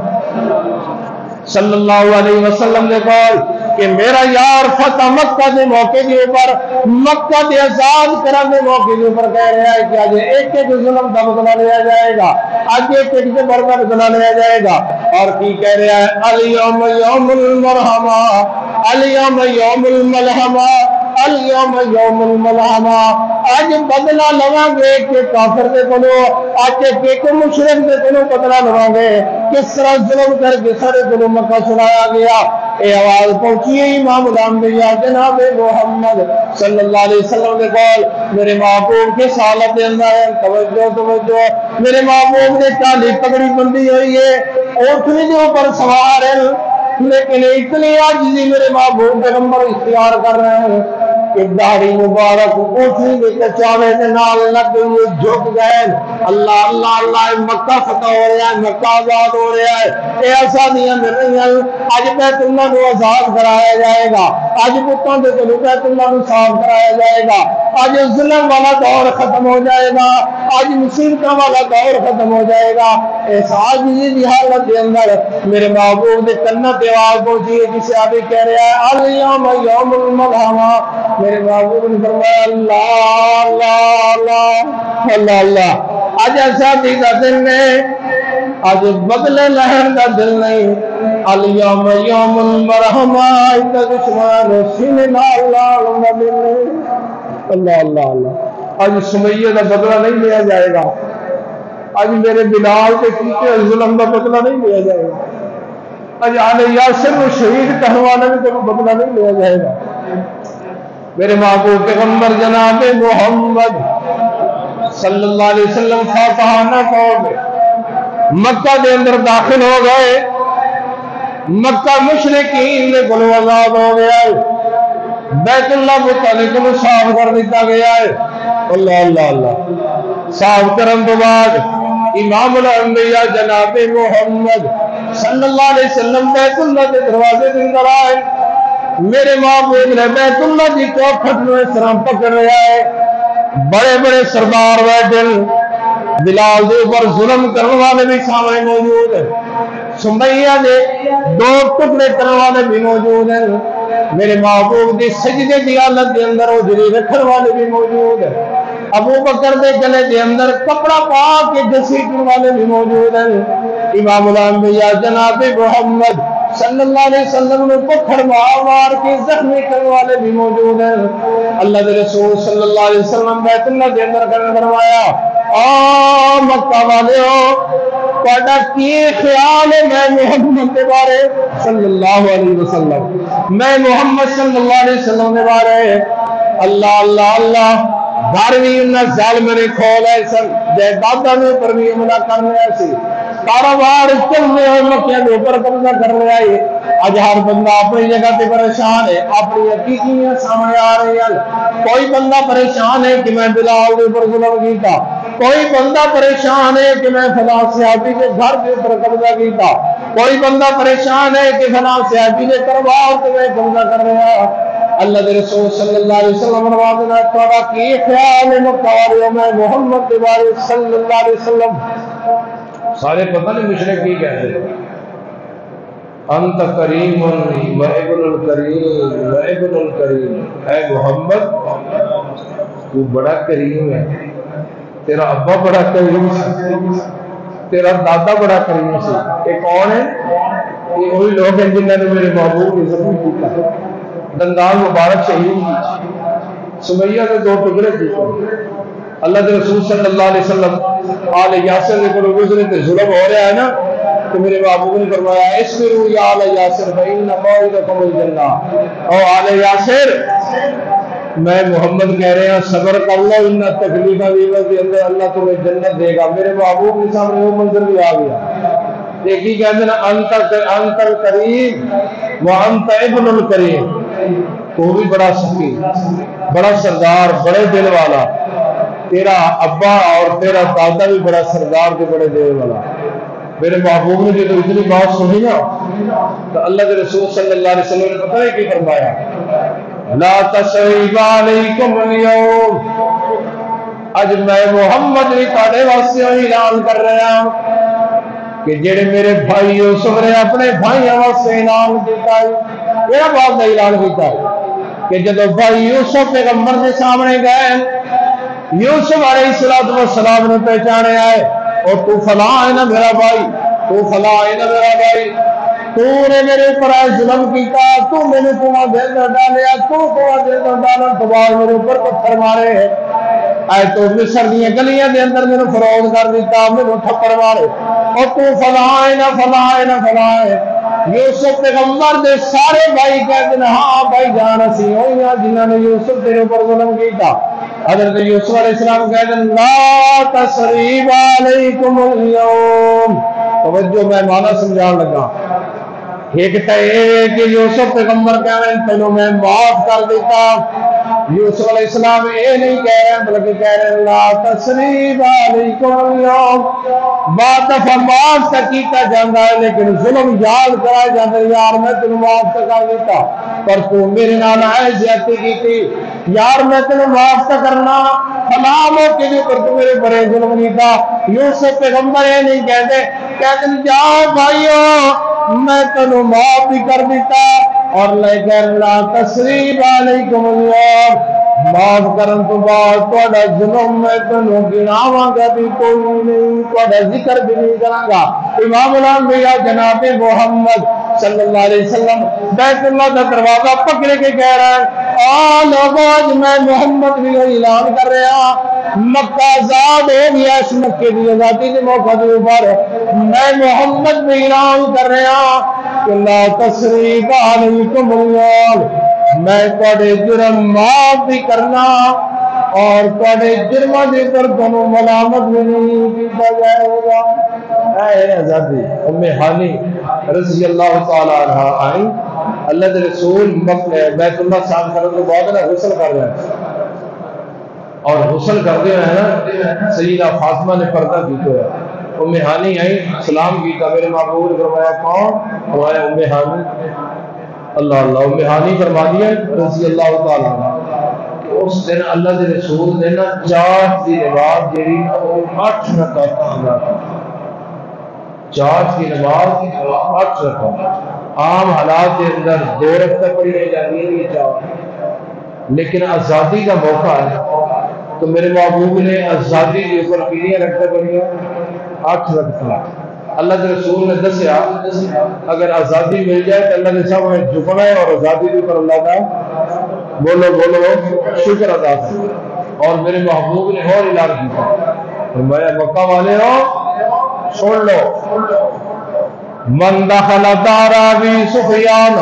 صلی اللہ علیہ وسلم نے قول کہ میرا یار فتح مکہ دے موقع کے اوپر، مکہ دے آزاد کرنے دے موقع کے اوپر کہہ رہا ہے کہ آج ایک ایک ظلم کا بدلہ لیا جائے گا، آج ایک ایک سے بڑھ کر بدلہ لیا جائے گا۔ اور کی کہہ رہا ہے الیوم یوم المرحمہ، الیوم یوم الملحمہ، الیوم یوم الملحمہ، آج بدلہ لواں گے کہ کافر دے کولو، آج ایک مشرک دے کولو بدلہ لواں گے، کس طرح ظلم کر کے سارے کولو مکہ چھڑایا گیا۔ اے آواز پہنچی ہے امام الانبیاء جناب محمد صلی اللہ علیہ وسلم کے قول میرے محبوب کے سالت دے اندر ہے، توجہ توجہ، میرے محبوب نے کالی پگڑی بندی ہوئی ہے، اونٹنی کے اوپر سوار ہے، لیکن اتنی عاجزی میرے محبوب پیغمبر اختیار کر رہے ہیں کہ داڑھی مبارک اونٹنی کے کچاوے کے نال لگ ہوئے جھک گئے۔ اللہ اللہ اللہ، مکہ فتح ہو رہا ہے، مکہ آزاد ہو رہا ہے، اے آزادیاں مل رہی ہیں۔ آج بیت اللہ کو آزاد کرایا جائے گا، آج بتوں کے تو بیت اللہ کو صاف کرایا جائے گا، آج ظلم والا دور ختم ہو جائے گا، آج مصیبتوں والا دور ختم ہو جائے گا۔ اس عاجزی کی حالت کے اندر میرے محبوب نے کنت آواز پہنچی ہے جسے ابھی کہہ رہا ہے الیوم یوم الملحمہ، میرے محبوب نے فرمایا اللہ اللہ اللہ اللہ اللہ، آج آزادی کا دن ہے، آج بدلے لہن کا دل نہیں، الیوم یوم المرحمہ، دشمن سینے نال لال کا دل نہیں۔ اللہ اللہ اللہ، آج سمیہ کا بدلہ نہیں لیا جائے گا، آج میرے بلال کے کیتے ظلم کا بدلہ نہیں لیا جائے گا، آج آل یاسر کو شہید کروانے میں کوئی بدلہ نہیں لیا جائے گا۔ میرے محبوب پیغمبر جناب محمد صلی اللہ علیہ وسلم فاتحانہ قوم مکہ دے اندر داخل ہو گئے، مکہ مشرکین نے گلو آزاد ہو گیا ہے، بیت اللہ متعلق کو صاف کر دیتا گیا ہے۔ اللہ اللہ اللہ، صاف کرن تو بعد امام الانبیاء جناب محمد صلی اللہ علیہ وسلم بیت اللہ کے دروازے کے اندر آئے، میرے محبوب نے بیت اللہ کی چوکھٹ میں اس طرح پکڑ رہا ہے، بڑے بڑے سردار بیٹھے، بلال دے اوپر ظلم کرنے والے بھی سامنے موجود ہیں، سمیہ دے دو ٹکڑے کرنے والے بھی موجود ہیں، میرے محبوب دی سجدے دی حالت کے اندر اجری رکھنے والے بھی موجود ہیں، ابو بکر دے گلے کے اندر کپڑا پا کے گھسیٹنے والے بھی موجود ہیں، امام الانبیاء جناب محمد صلی اللہ علیہ وسلم نے پتھر مار کے زخمی کرنے والے بھی موجود ہیں۔ اللہ کے رسول صلی اللہ علیہ وسلم بیت اللہ کے اندر فرمایا مکہ والے ہو، تہاڈا کی خیال ہے میں محمد کے بارے صلی اللہ علیہ وسلم، میں محمد صلی اللہ علیہ وسلم کے بارے؟ اللہ اللہ اللہ، گھر بھی انہیں ظالم نے کھول ہے سن، جائیداداں نے پر بھی حملہ کرنے ایسی، کاروبار چل رہے ہیں مکہ کے اوپر قبضہ کر رہا ہے۔ آج ہر بندہ اپنی جگہ پہ پریشان ہے، اپنی حقیقیاں سامنے آ رہی ہیں۔ کوئی بندہ پریشان ہے کہ میں بلال کے اوپر ظلم کیتا، کوئی بندہ پریشان ہے کہ میں فلاں صحابی کے گھر کے اوپر قبضہ کیتا، کوئی بندہ پریشان ہے کہ فلاں صحابی کے کاروبار پہ میں قبضہ کر رہا۔ اللہ کے رسول صلی اللہ علیہ وسلم فرماتے ہیں تہاڈا کی خیال ہے مکہ والے میں محمد کے بارے صلی اللہ علیہ وسلم؟ سارے پتہ نہیں مشرک کی کہتے ہیں، انت کریم و ابن الکریم و ابن الکریم، اے محمد تو بڑا کریم ہے، تیرا ابا بڑا کریم سی، تیرا دادا بڑا کریم سی۔ یہ کون ہے؟ یہ وہی لوگ ہیں جنہوں نے میرے محبوب کی ظلم کیا، دندان مبارک شہید کی، سمیہ نے دو ٹکڑے کیے۔ اللہ کے رسول صلی اللہ علیہ وسلم آل یاسر کے پر گزرے تے ظلم ہو رہا ہے نا، تو میرے محبوب نے فرمایا اسبروا یا آل یاسر فإن موعدکم الجنہ، او آل یاسر میں محمد کہہ رہے ہیں صبر کر لو، ان تکلیفہ ویوہ کے اندر اللہ تمہیں جنت دے گا۔ میرے محبوب کے سامنے وہ منظر بھی آ گیا، ایک ہی کہتے ہیں انت الکریم و انت ابن الکریم، تو بھی بڑا سخی، بڑا سردار، بڑے دل والا، تیرا ابا اور تیرا دادا بھی بڑا سردار کے بڑے دیر والا. میرے محبوب نے جب اتنی بات سنی نا تو اللہ کے رسول صلی اللہ علیہ وسلم نے پتہ ہے کی فرمایا؟ لا تثریب علیکم اليوم، اج میں محمد نے تھوڑے واسطے اعلان کر رہا ہوں کہ جڑے میرے بھائی یوسف نے اپنے بھائیوں واسطے اعلان کیتا ہے، میرا باپ نے اعلان کیتا ہے کہ جب بھائی یوسف پیغمبر کے سامنے گئے، یوسف علیہ السلام نے پہچانے آئے اور تو فلاں ہے نا میرا بھائی، تو فلاں ہے نا میرا بھائی، تو نے میرے اوپر ظلم کیتا، تو میں نے کنواں دے اندر ڈالیا، تو کنواں دے اندر ڈالن تو بعد میرے اوپر پتھر مارے ہیں، اے تو مصر دی گلیاں دے اندر میرے فروغ کر دیتا، میرے تھپڑ مارے، اور تو فلاں ہے نا فلاں ہے نا فلاں ہے. یوسف پیغمبر دے سارے بھائی کہتے ہیں ہاں بھائی جان اسی ہوئی ہیں جنہوں نے یوسف تیرے اوپر ظلم کیتا. حضرت یوسف علیہ السلام کہتے ہیں لا تثریب علیکم اليوم. توجہ میں معنی سمجھان لگا. ایک تو یہ کہ یوسف پیغمبر کہہ رہے ہیں تینوں میں معاف کر دیتا. یوسف علیہ السلام یہ نہیں کہہ رہے ہیں بلکہ کہہ رہے ہیں لا تثریب علیکم اليوم. بات دفعہ معاف تو کیتا جاتا ہے لیکن ظلم یاد کرا جاتا ہے یار میں تینوں معاف تو کر دیتا پر تو میرے نال آئے زیادتی کی تھی یار میں تینوں معاف تو کرنا فلاں موقع کے اوپر تو میرے بڑے ظلم نہیں تھا. یوسف پیغمبر یہ نہیں کہتے جاؤ بھائیو میں تینوں معاف بھی کر دیتا اور لیکن لا تثریب علیکم اليوم معاف کرن تو بعد تہاڈا ظلم میں تینوں گناواں گا بھی کوئی نہیں، تہاڈا ذکر بھی نہیں کراں گا. امام الانبیاء جناب محمد صلی اللہ علیہ وسلم بیت اللہ کا دروازہ پکڑ کے کہہ رہا ہے آ لوگوں آج میں محمد بھی اعلان کر رہا مکہ آزاد ہو گیا، اس مکے کی آزادی کے موقع کے اوپر میں محمد بھی اعلان کر رہا کہ لا تثریب علیکم اليوم میں تھوڑے جرم معاف بھی کرنا اور تھوڑے جرموں کے اوپر تمہیں ملامت بھی نہیں کیتا جائے گا. اے آزادی ام ہانی رضی اللہ تعالی عنہ آئی اللہ کے رسول بیت اللہ صاحب کرنے کے بعد نا غسل کر رہے ہیں اور غسل کرتے ہوئے نا سیدہ فاطمہ نے پردہ کیتے ہوئے ام ہانی آئی سلام کیتا میرے محبوب نے فرمایا کون؟ وہ ہے ام ہانی. اللہ اللہ ام ہانی فرما دیا رضی اللہ تعالی عنہ. اس دن اللہ کے رسول نے نا چاٹ کی نماز جیڑی نا وہ 8 رکعت ادا کی. چاٹ کی نماز 8 رکعت. عام حالات کے اندر 2 رکعتیں پڑھی جاتی ہیں یہ چاٹ، لیکن آزادی کا موقع ہے تو میرے محبوب نے آزادی کے اوپر کتنی رکعتیں پڑھی ہیں؟ 8 رکعتیں. اللہ کے رسول نے دسیا اگر آزادی مل جائے تو اللہ کے سامنے جھکنا ہے اور آزادی کے اوپر اللہ کا بولو بولو شکر ادا کرو. اور میرے محبوب نے اور اعلان کیا میں مکہ والے ہو سن لو من دخل دار ابی سفیان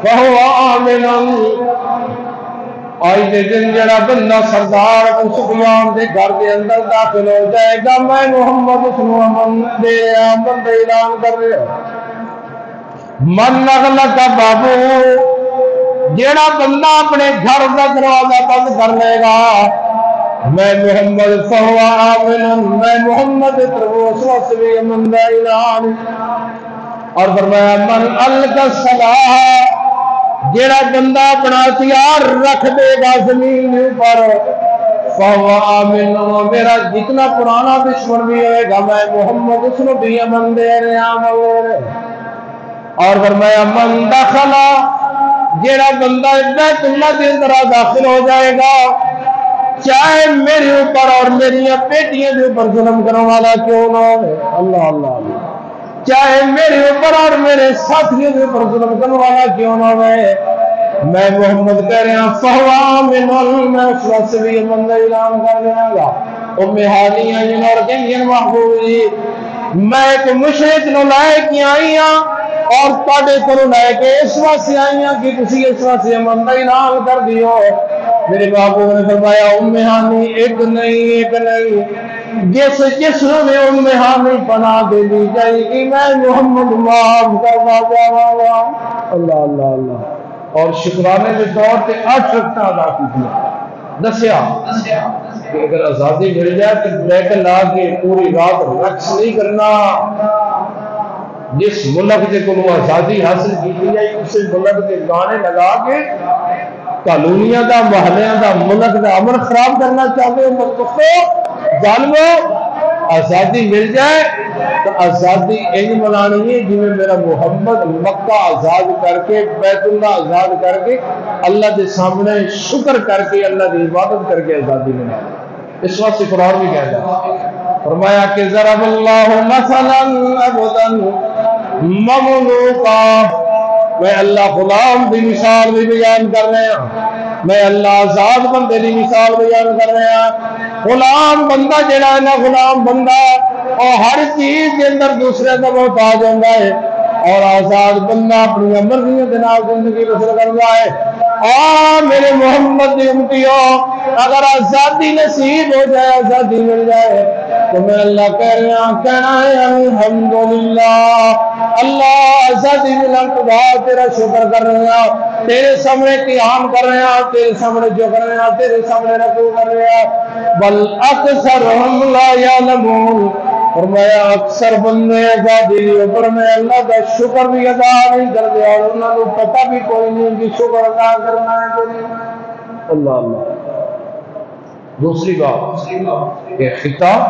فهو آمن. آج کے دن جڑا بندہ سردار ابو سفیان کے گھر کے اندر داخل ہو جائے گا میں محمد اس کو امن دے امن کا اعلان کر رہا. من اغلق بابو جڑا بندہ اپنے گھر کا دروازہ بند کر لے گا میں محمد فهو آمن میں محمد اس وقت بھی امن کا اعلان. اور فرمایا من القى السلاح جیڑا بندہ اپنا ہتھیار رکھ دے گا زمین پر فهو آمن میرا جتنا پرانا دشمن بھی ہوئے گا میں محمد اس کو بھی امن دے رہا ہوں. اور فرمایا من دخل جیڑا بندہ بیت اللہ کے اندر داخل ہو جائے گا چاہے میرے اوپر اور میری بیٹیاں کے اوپر ظلم کرنے والا کیوں نہ ہو. اللہ اللہ اللہ چاہے میرے اوپر اور میرے ساتھیوں کے اوپر ظلم کرنے والا کیوں نہ ہو میں محمد کہہ رہا فهو آمن میں اس وقت سے بھی امن کا اعلان کر دیا گا. ام ہانی آئی اور کہیں محبوب جی میں ایک مشرک نو لائے کی آئی ہوں اور تاڑے کو لائے کے اس وقت سے آئی ہوں کہ کسی اس وقت سے امن کا اعلان کر دیو. میرے محبوب نے فرمایا ام ہانی ایک نہیں جس میں ام ہانی پناہ دے دی جائے گی میں محمد معاف کرنا جاواں گا. اللہ اللہ اللہ. اور شکرانے کے طور پہ 8 رکعتیں ادا کی تھی دسیا کہ اگر آزادی مل جائے تو بیٹھ لا کے پوری رات رقص نہیں کرنا. جس ملک کے کو آزادی حاصل کی جائے اس ملک کے گانے لگا کے کالونیاں دا محلیاں دا ملک دا امن خراب کرنا چاہتے ہو ملکوں ظالمو. آزادی مل جائے تو آزادی انج منانی ہے جی میں میرا محمد مکہ آزاد کر کے بیت اللہ آزاد کر کے اللہ دے سامنے شکر کر کے اللہ کی عبادت کر کے آزادی منا. اس وقت سے قرآن بھی کہتا ہے فرمایا کہ ضرب اللہ مثلا عبدا مملوکا. میں اللہ غلام دی مثال بھی بیان کر رہے ہیں, میں اللہ آزاد بندے دی مثال بیان کر رہے ہیں. غلام بندہ جڑا ہے نا غلام بندہ اور ہر چیز کے اندر دوسرے کا محتاج ہوتا ہے, اور آزاد بندہ اپنی مرضیوں کے نال زندگی بسر کرتا ہے. میرے محمد دی امتیو اگر آزادی نصیب ہو جائے آزادی مل جائے تو میں اللہ کہہ رہا کہنا ہے الحمدللہ. اللہ آزادی ملن کے بعد تیرا شکر کر رہے ہیں, تیرے سامنے قیام کر رہے ہیں, تیرے سامنے جو کر رہے ہیں, تیرے سامنے رکوع کر رہے ہیں. بل اکثرہم لا یعلمون. فرمایا اکثر بندے آزادی اوپر میں اللہ کا شکر بھی ادا نہیں کرتے اور انہوں نے پتہ بھی کوئی نہیں کہ شکر ادا کرنا ہے کہ نہیں. اللہ اللہ. دوسری بات کہ خطاب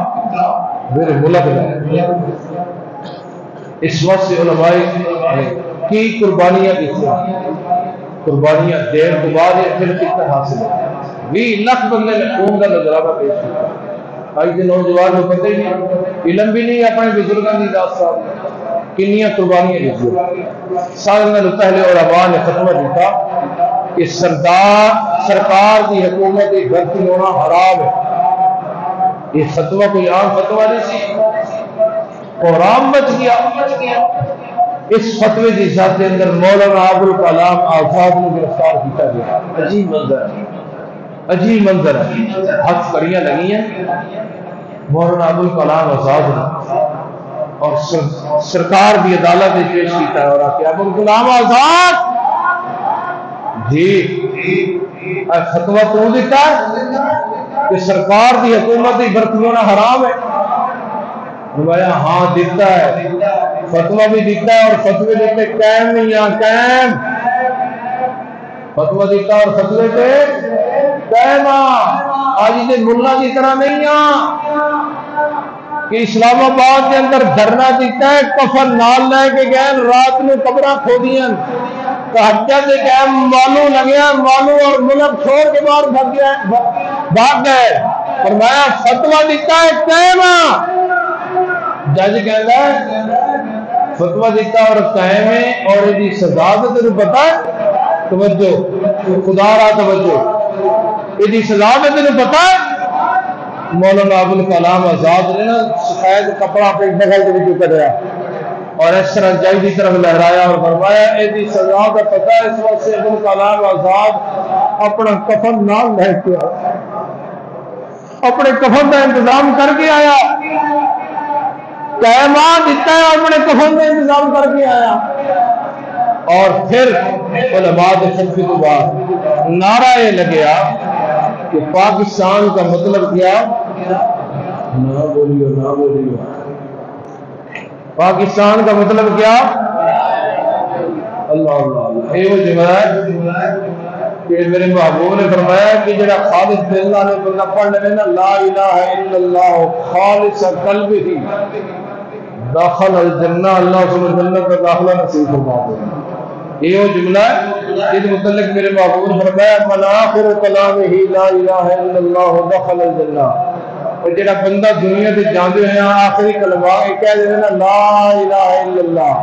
میرے ملک ہے. اس وقت سے علماء کی قربانیاں کی قربانیاں دیر کے بعد پھر کتنا حاصل ہے. 20 لاکھ بندے نے قوم کا نظرانہ پیش کیا. آج کے نوجوان کو پتہ ہی نہیں, علم بھی نہیں اپنے بزرگوں کی داستان کنیاں قربانیاں دیتی. سال میں پہلے علماء نے فتویٰ دیتا کہ سرکار کی حکومت کی بھرتی ہونا حرام ہے. یہ فتویٰ کوئی عام فتویٰ نہیں سی, قرآن بچ گیا. اس فتوے کی ذات کے اندر مولانا ابوالکلام آزاد کو گرفتار کیا گیا. عجیب منظر ہے, عجیب منظر ہے. ہاتھ کڑیاں لگی ہیں مولانا ابوالکلام آزاد نے اور سرکار بھی عدالت میں پیش کیتا ہے اور کہ ابوالکلام آزاد جی فتویٰ تو دیتا ہے کہ سرکار کی حکومت کی بھرتی ہونا حرام ہے. فرمایا ہاں دیتا ہے, فتویٰ بھی دیتا ہے اور فتوے دیتے قائم نہیں ہے. قائم فتویٰ دیتا اور فتوے پہ قائم. آج یہ ملا کی طرح نہیں کہ اسلام آباد کے اندر دھرنا دیتا ہے کفن نال لے کے گئے رات میں قبراں کھودیاں تہجد کے قائم مانو لگیا مانو اور ملک چھوڑ کے باہر بھاگ گئے. فرمایا فتویٰ دیتا ہے قائم. جج کہتا ہے فتویٰ دیتا اور قائم ہے اور یہ سزا تو تجھے پتا ہے. توجہ خدا را توجہ, یہ سزا تو تجھے پتا ہے. مولانا ابوالکلام آزاد نے نا شاید کپڑا اپنے بغل کے بھی کٹیا اور اس طرح جج کی طرف لہرایا اور فرمایا یہ سزا کا پتا ہے. اس وقت سے ابوالکلام آزاد اپنا کفن نال لے کے آیا, اپنے کفن کا انتظام کر کے آیا. قیمہ دیتا ہے اپنے کفن کا انتظام کر کے آیا. اور پھر علماء کے فتوے کے بعد نعرہ یہ لگیا کہ پاکستان کا مطلب کیا, نہ بولیو نہ بولیو, پاکستان کا مطلب کیا. اللہ اللہ. یہ وہ جملہ کہ میرے محبوب نے فرمایا کہ جڑا خالص دل نے بندہ پڑھ لے نا لا الہ الا اللہ خالص قلب ہی داخل الجنہ, اللہ اس کو جنت کا داخلہ نصیب فرما دے. یہ وہ جملہ ہے اس متعلق میرے محبوب نے فرمایا من آخر کلامہ لا الہ الا اللہ دخل الجنہ. اور جڑا بندہ دنیا سے جاندے ہیں آخری کلمہ یہ کہہ دے نا لا الہ الا اللہ,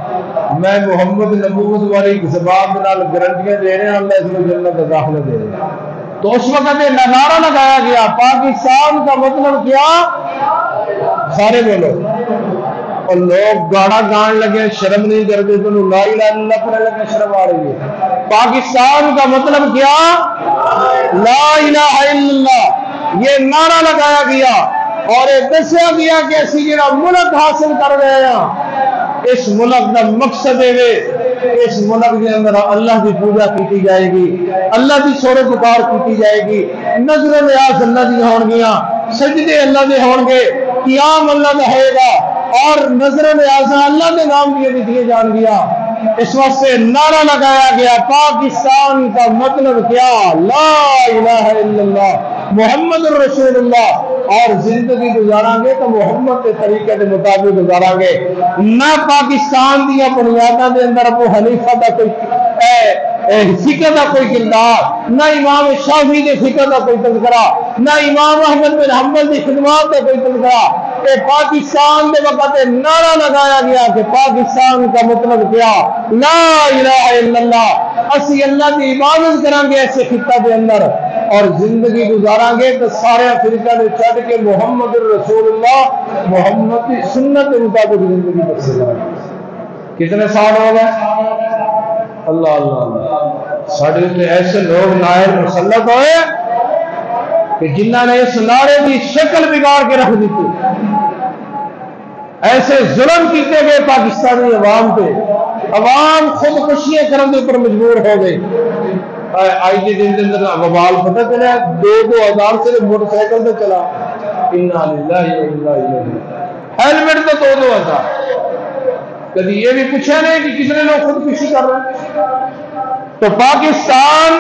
میں محمد نبوت والی زبان کے نال گارنٹیاں دے رہے ہیں اللہ اس کو جنت کا داخلہ دے رہے ہیں. تو اس وقت یہ نعرہ لگایا گیا پاکستان کا مطلب کیا, سارے بولو. اور لوگ گانا گان لگے شرم نہیں کرتے تو لا الہ الا اللہ پڑھنے لگے شرم آ رہی ہے. پاکستان کا مطلب کیا لا الہ الا اللہ. یہ نعرہ لگایا گیا اور یہ دسیا گیا کہ اسی جڑا ملک حاصل کر رہے ہیں اس ملک کا مقصد ہے اس ملک کے اندر اللہ کی پوجا کی جائے گی، اللہ کی سورے پکار کی جائے گی، نظر نیاز اللہ دی ہون گیاں، سجدے اللہ دے ہون گے، قیام اللہ دا ہے گا، اور نظر نیاز اللہ دے نام بھی دیے جان گیا۔ اس واسطے نعرہ لگایا گیا پاکستان کا مطلب کیا؟ لا الہ الا اللہ محمد رسول اللہ، اور زندگی گزارا گے تو محمد کے طریقے کے مطابق گزارا گے، نہ پاکستان دیا بنیادوں کے اندر ابو حنیفہ کا کوئی فکر کا کوئی کردار، نہ امام شافعی کے فکر کا کوئی تذکرہ، نہ امام احمد بن حنبل کی خدمات کا کوئی تذکرہ۔ کہ پاکستان کے وقت نعرہ لگایا گیا کہ پاکستان کا مطلب کیا؟ لا الہ الا اللہ، اسی اللہ کی عبادت کریں گے ایسے خطہ کے اندر، اور زندگی گزارا گے تو سارے فرقہ نے چھڈ کے محمد رسول اللہ محمد کی سنت کے مطابق زندگی بسر کریں گے۔ کتنے سال ہو گئے؟ اللہ اللہ اللہ، ساڑھے اتنے ایسے لوگ نائر مسلط ہوئے کہ جنہوں نے اس نعرے کی شکل بگاڑ کے رکھ دیتی، ایسے ظلم کیتے گئے پاکستانی عوام پہ، عوام خودکشیاں کرنے پر مجبور ہو گئی۔ آئی کے دن کے اندر وبال پتہ چلا 2000 سے موٹر سائیکل سے چلا، انا للہ و انا الیہ، ہیلمٹ تو 2000۔ کبھی یہ بھی پوچھا نہیں کہ کتنے لوگ خودکشی کر رہے ہیں؟ تو پاکستان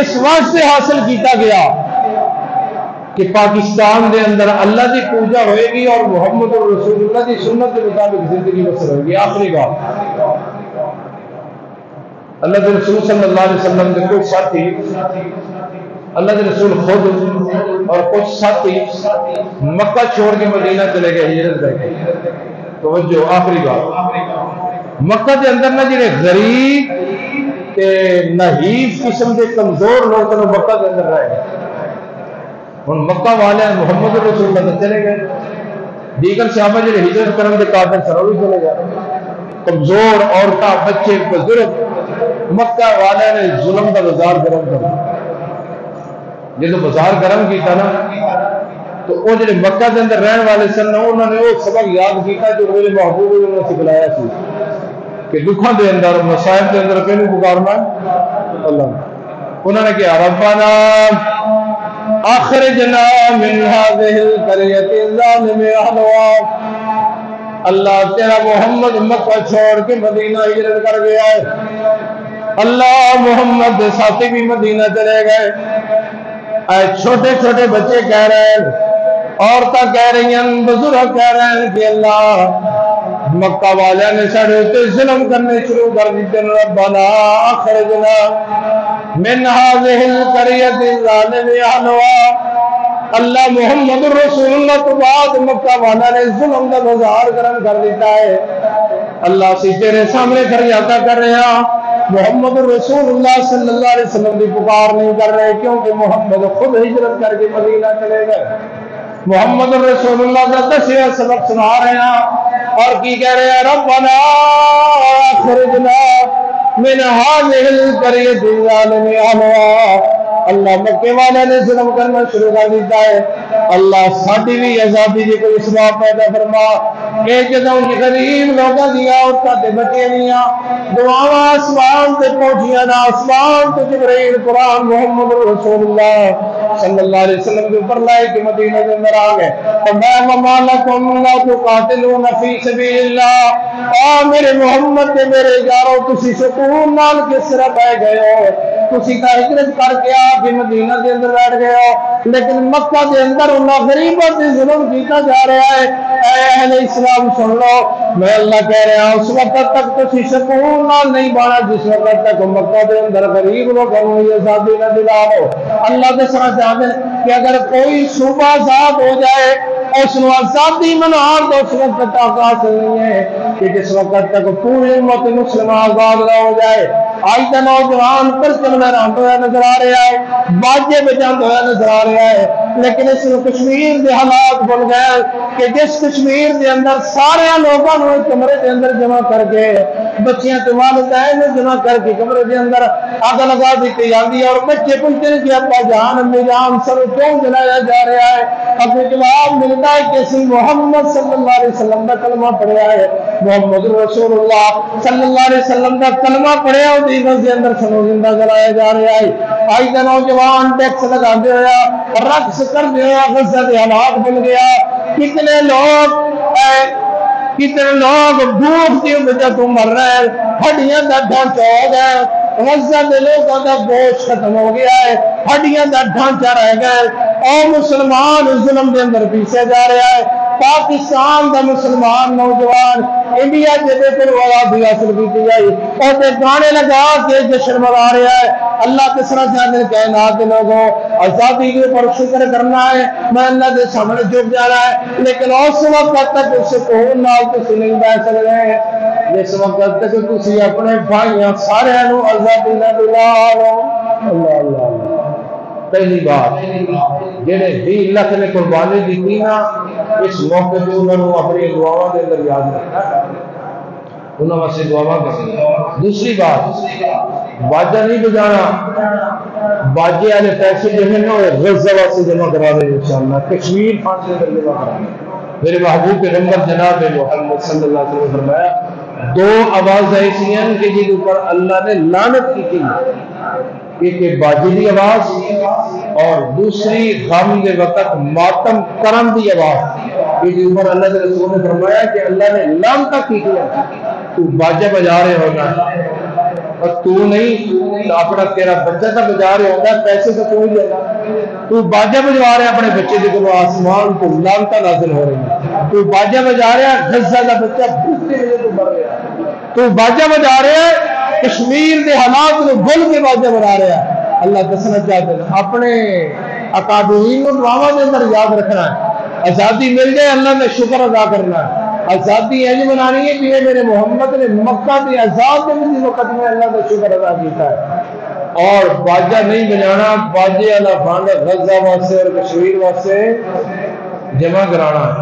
اس واسطے حاصل کیتا گیا کہ پاکستان دے اندر اللہ کی پوجا ہوئے گی اور محمد رسول اللہ کی سنت کے مطابق زندگی بسر ہوئے گی۔ آخری بات، اللہ کے رسول صلی اللہ علیہ وسلم کے کچھ ساتھی، اللہ کے رسول خود اور کچھ ساتھی مکہ چھوڑ کے مدینہ چلے گئے، ہجرت کر کے۔ توجہ، آخری بات، مکہ کے اندر نہ جڑے غریب تے نحیف قسم کے کمزور لوگ تو مکہ کے اندر رہے، ہن مکہ والے محمد رسول اللہ چلے گئے، دیگر صحابہ جڑے ہجرت کرن دے قابل سن وہ بھی چلے گئے، کمزور عورتاں بچے بزرگ، مکہ والے نے ظلم کا بازار گرم کر دیا۔ جب بازار گرم کیتا نا تو وہ جڑے مکہ کے اندر رہن والے سن انہوں نے وہ سبق یاد کیتا جو میرے محبوب نے انہوں نے سکھلایا سی کہ دکھوں دے اندر مصائب دے اندر کینوں پکارنا اللہ۔ انہوں نے کہا ربنا اخرجنا من هذه القرية الظالم اهلها، اللہ تیرا محمد مکہ چھوڑ کے مدینہ ہجرت کر گیا ہے، اللہ محمد دے ساتھی بھی مدینہ چلے گئے، اے چھوٹے چھوٹے بچے کہہ رہے ہیں، عورتیں کہہ رہی ہیں، بزرگ کہہ رہے ہیں کہ اللہ مکہ والے نے ساڑھے اتنے ظلم کرنے شروع کر دیتے، ربنا اخرجنا من هذه القرية الظالم اهلها، اللہ محمد رسول اللہ تو بعد مکہ والا نے ظلم کا بازار گرم کر دیتا ہے، اللہ سے تیرے سامنے فریاد کر رہے ہیں، محمد رسول اللہ صلی اللہ علیہ وسلم کی پکار نہیں کر رہے کیونکہ محمد خود ہجرت کر کے مدینہ چلے گئے، محمد رسول اللہ کا دسیا سبق سنا رہے ہیں اور کی کہہ رہے ہیں ربنا اخرجنا من هذه القرية الظالم اهلها، اللہ مکے والے نے ظلم کرنا شروع کر دیتا ہے، اللہ ساڈی بھی آزادی کی کوئی اسباب پیدا فرما کہ جدوں غریب لوگاں دیاں عورتاں تے بچے دیاں دعاواں آسمان تے پہنچیاں نا، آسمان تے جبرائیل قرآن محمد رسول اللہ صلی اللہ علیہ وسلم کے اوپر لائے کہ مدینہ کے اندر آ گئے، فرمایا وما لکم لا تقاتلون فی سبیل اللہ، آ میرے محمد تے میرے یارو تسی سکون نال کس طرح بہ گئے ہو، تسی تا ہجرت کر کے آ کے مدینہ کے اندر بیٹھ گئے ہو، لیکن مکہ کے اندر انہاں غریبوں سے ظلم کیتا جا رہا ہے، اے اہل اسلام سن لو، میں اللہ کہہ رہا ہوں اس وقت تک تسی سکون نال نہیں بانا جس وقت تک مکہ کے اندر غریب لوگوں کو یہ آزادی نہ دلاؤ۔ اللہ کے ساتھ چاہتے ہیں کہ اگر کوئی صوبہ آزاد ہو جائے اس کو آزادی منان تو اس وقت تک آغاز نہیں ہے کہ جس وقت تک پوری امت مسلمہ آزاد نہ ہو جائے۔ آج کا نوجوان پرچم لہراتا ہوا نظر آ رہا ہے، باجے بجاتا ہوا نظر آ رہا ہے، لیکن اس کشمیر دے حالات بن گئے کہ جس کشمیر دے اندر سارے لوگوں کو کمرے دے اندر جمع کر کے بچیاں تے والدین جمع کر کے کمرے دے اندر آگ لگا دیتی جاتی ہے اور بچے پوچھتے ہیں کہ ابا جان امی جان سر کیوں جلایا جا رہا ہے؟ اب جواب ملتا ہے کہ اسی محمد صلی اللہ علیہ وسلم کا کلمہ پڑھیا ہے، محمد رسول اللہ صلی اللہ علیہ وسلم کا کلمہ پڑھیا اور دیگر کے اندر سنو زندہ جلایا جا رہا ہے۔ آئی کا نوجوان ٹیکس لگا دے ہوا رقص کر دے ہوا غزہ کے حالات بن گیا۔ کتنے لوگ بھوک کی وجہ تو مر رہے ہیں، ہڈیاں کا ڈھانچہ ہو گیا ہے، غزہ کے لوگوں کا گوشت ختم ہو گیا ہے، ہڈیاں کا ڈھانچہ رہ گیا ہے اور مسلمان ظلم کے اندر پیچھے جا رہا ہے۔ پاکستان کا مسلمان نوجوان انڈیا جدے پر آزادی حاصل کی جائی اور گانے لگا کے جشن منا رہا ہے۔ اللہ کس طرح سے کائنات کے لوگوں آزادی کے اوپر شکر کرنا ہے، میں اللہ کے سامنے جھک جانا ہے، لیکن اس وقت تک اس سکون نال تسی نہیں بیٹھ سکتے ہیں جس وقت تک تسی اپنے بھائیاں سارے آزادی نہ دلا لو۔ اللہ اللہ اللہ۔ پہلی بات جڑے 20 لاکھ نے قربانی دیتی نا اس موقع پہ انہوں نے اپنی دعاواں کے اندر یاد رکھنا، انہوں نے سے دعاواں کرنی۔ دوسری بات باجا نہیں بجانا، باجے والے پیسے جو ہیں نا غزہ واسطے جمع کرا دیں انشاءاللہ، کشمیر خان سے اندر جمع کرا دیں۔ میرے محبوب پیغمبر جناب محمد صلی اللہ علیہ وسلم فرمایا 2 آواز ایسی ہیں کہ جن اوپر اللہ نے لعنت کی تھی، ایک باجے کی آواز اور دوسری غم کے وقت ماتم کرم کی آواز، یہ اوپر اللہ کے رسول نے فرمایا کہ اللہ نے لعنت کی تھی۔ تو باجا بجا رہے ہونا اور تو نہیں اپنا تیرا بچہ تو بجا رہے ہوگا، پیسے تو کوئی لے گا، تو باجا بجوا رہے اپنے بچے کے کو آسمان کو لعنت نازل ہو رہی ہے، تو باجا بجا رہا ہے غزہ کا بچہ بھوک کی وجہ سے مر رہا ہے، تو باجا بجا رہا ہے کشمیر کے حالات کو بھول کے باجا بنا رہا ہے۔ اللہ دسنا چاہتے ہیں اپنے اکابرین کو دعاواں کے اندر یاد رکھنا ہے، آزادی مل جائے اللہ میں شکر ادا کرنا ہے، آزادی ایج منانی ہے کہ میرے محمد نے مکہ کی آزاد کے وقت میں اللہ کا شکر ادا کیتا ہے، اور باجا نہیں بجانا، باجے والا فنڈ غزہ واسطے اور کشمیر واسطے جمع کرانا ہے،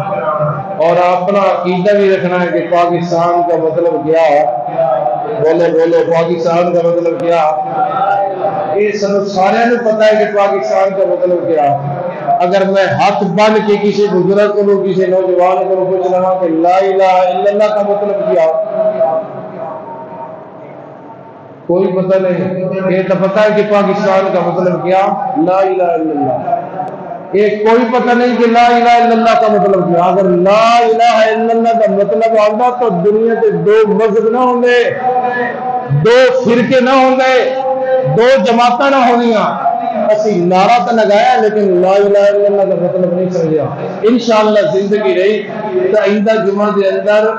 اور اپنا عقیدہ بھی رکھنا ہے کہ پاکستان کا مطلب کیا ہے، بولو پاکستان کا مطلب کیا، یہ سب سارے نے پتا ہے کہ پاکستان کا مطلب کیا۔ اگر میں ہاتھ بن کے کسی بزرگ کو کسی نوجوان کو پوچھ رہا کہ لا الہ الا اللہ کا مطلب کیا، کوئی پتہ نہیں۔ یہ تو پتا ہے کہ پاکستان کا مطلب کیا لا الہ الا اللہ، ایک کوئی پتہ نہیں کہ لا الہ الا اللہ کا مطلب کیا۔ اگر لا الہ الا اللہ کا مطلب آتا تو دنیا کے 2 مذہب نہ ہوں گے، 2 فرقے نہ ہوں گے، 2 جماعتیں نہ ہونیاں۔ اسی نعرہ تو لگایا لیکن لا الہ الا اللہ کا مطلب نہیں سمجھا۔ انشاءاللہ زندگی رہی تو آئندہ جمعہ کے اندر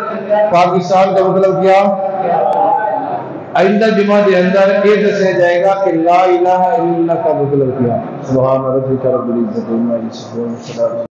پاکستان کا مطلب کیا، آئندہ جمعہ کے اندر یہ دسیا جائے گا کہ لا الہ الا اللہ کا مطلب کیا۔ سبحان ربک رب العزت عما یصفون۔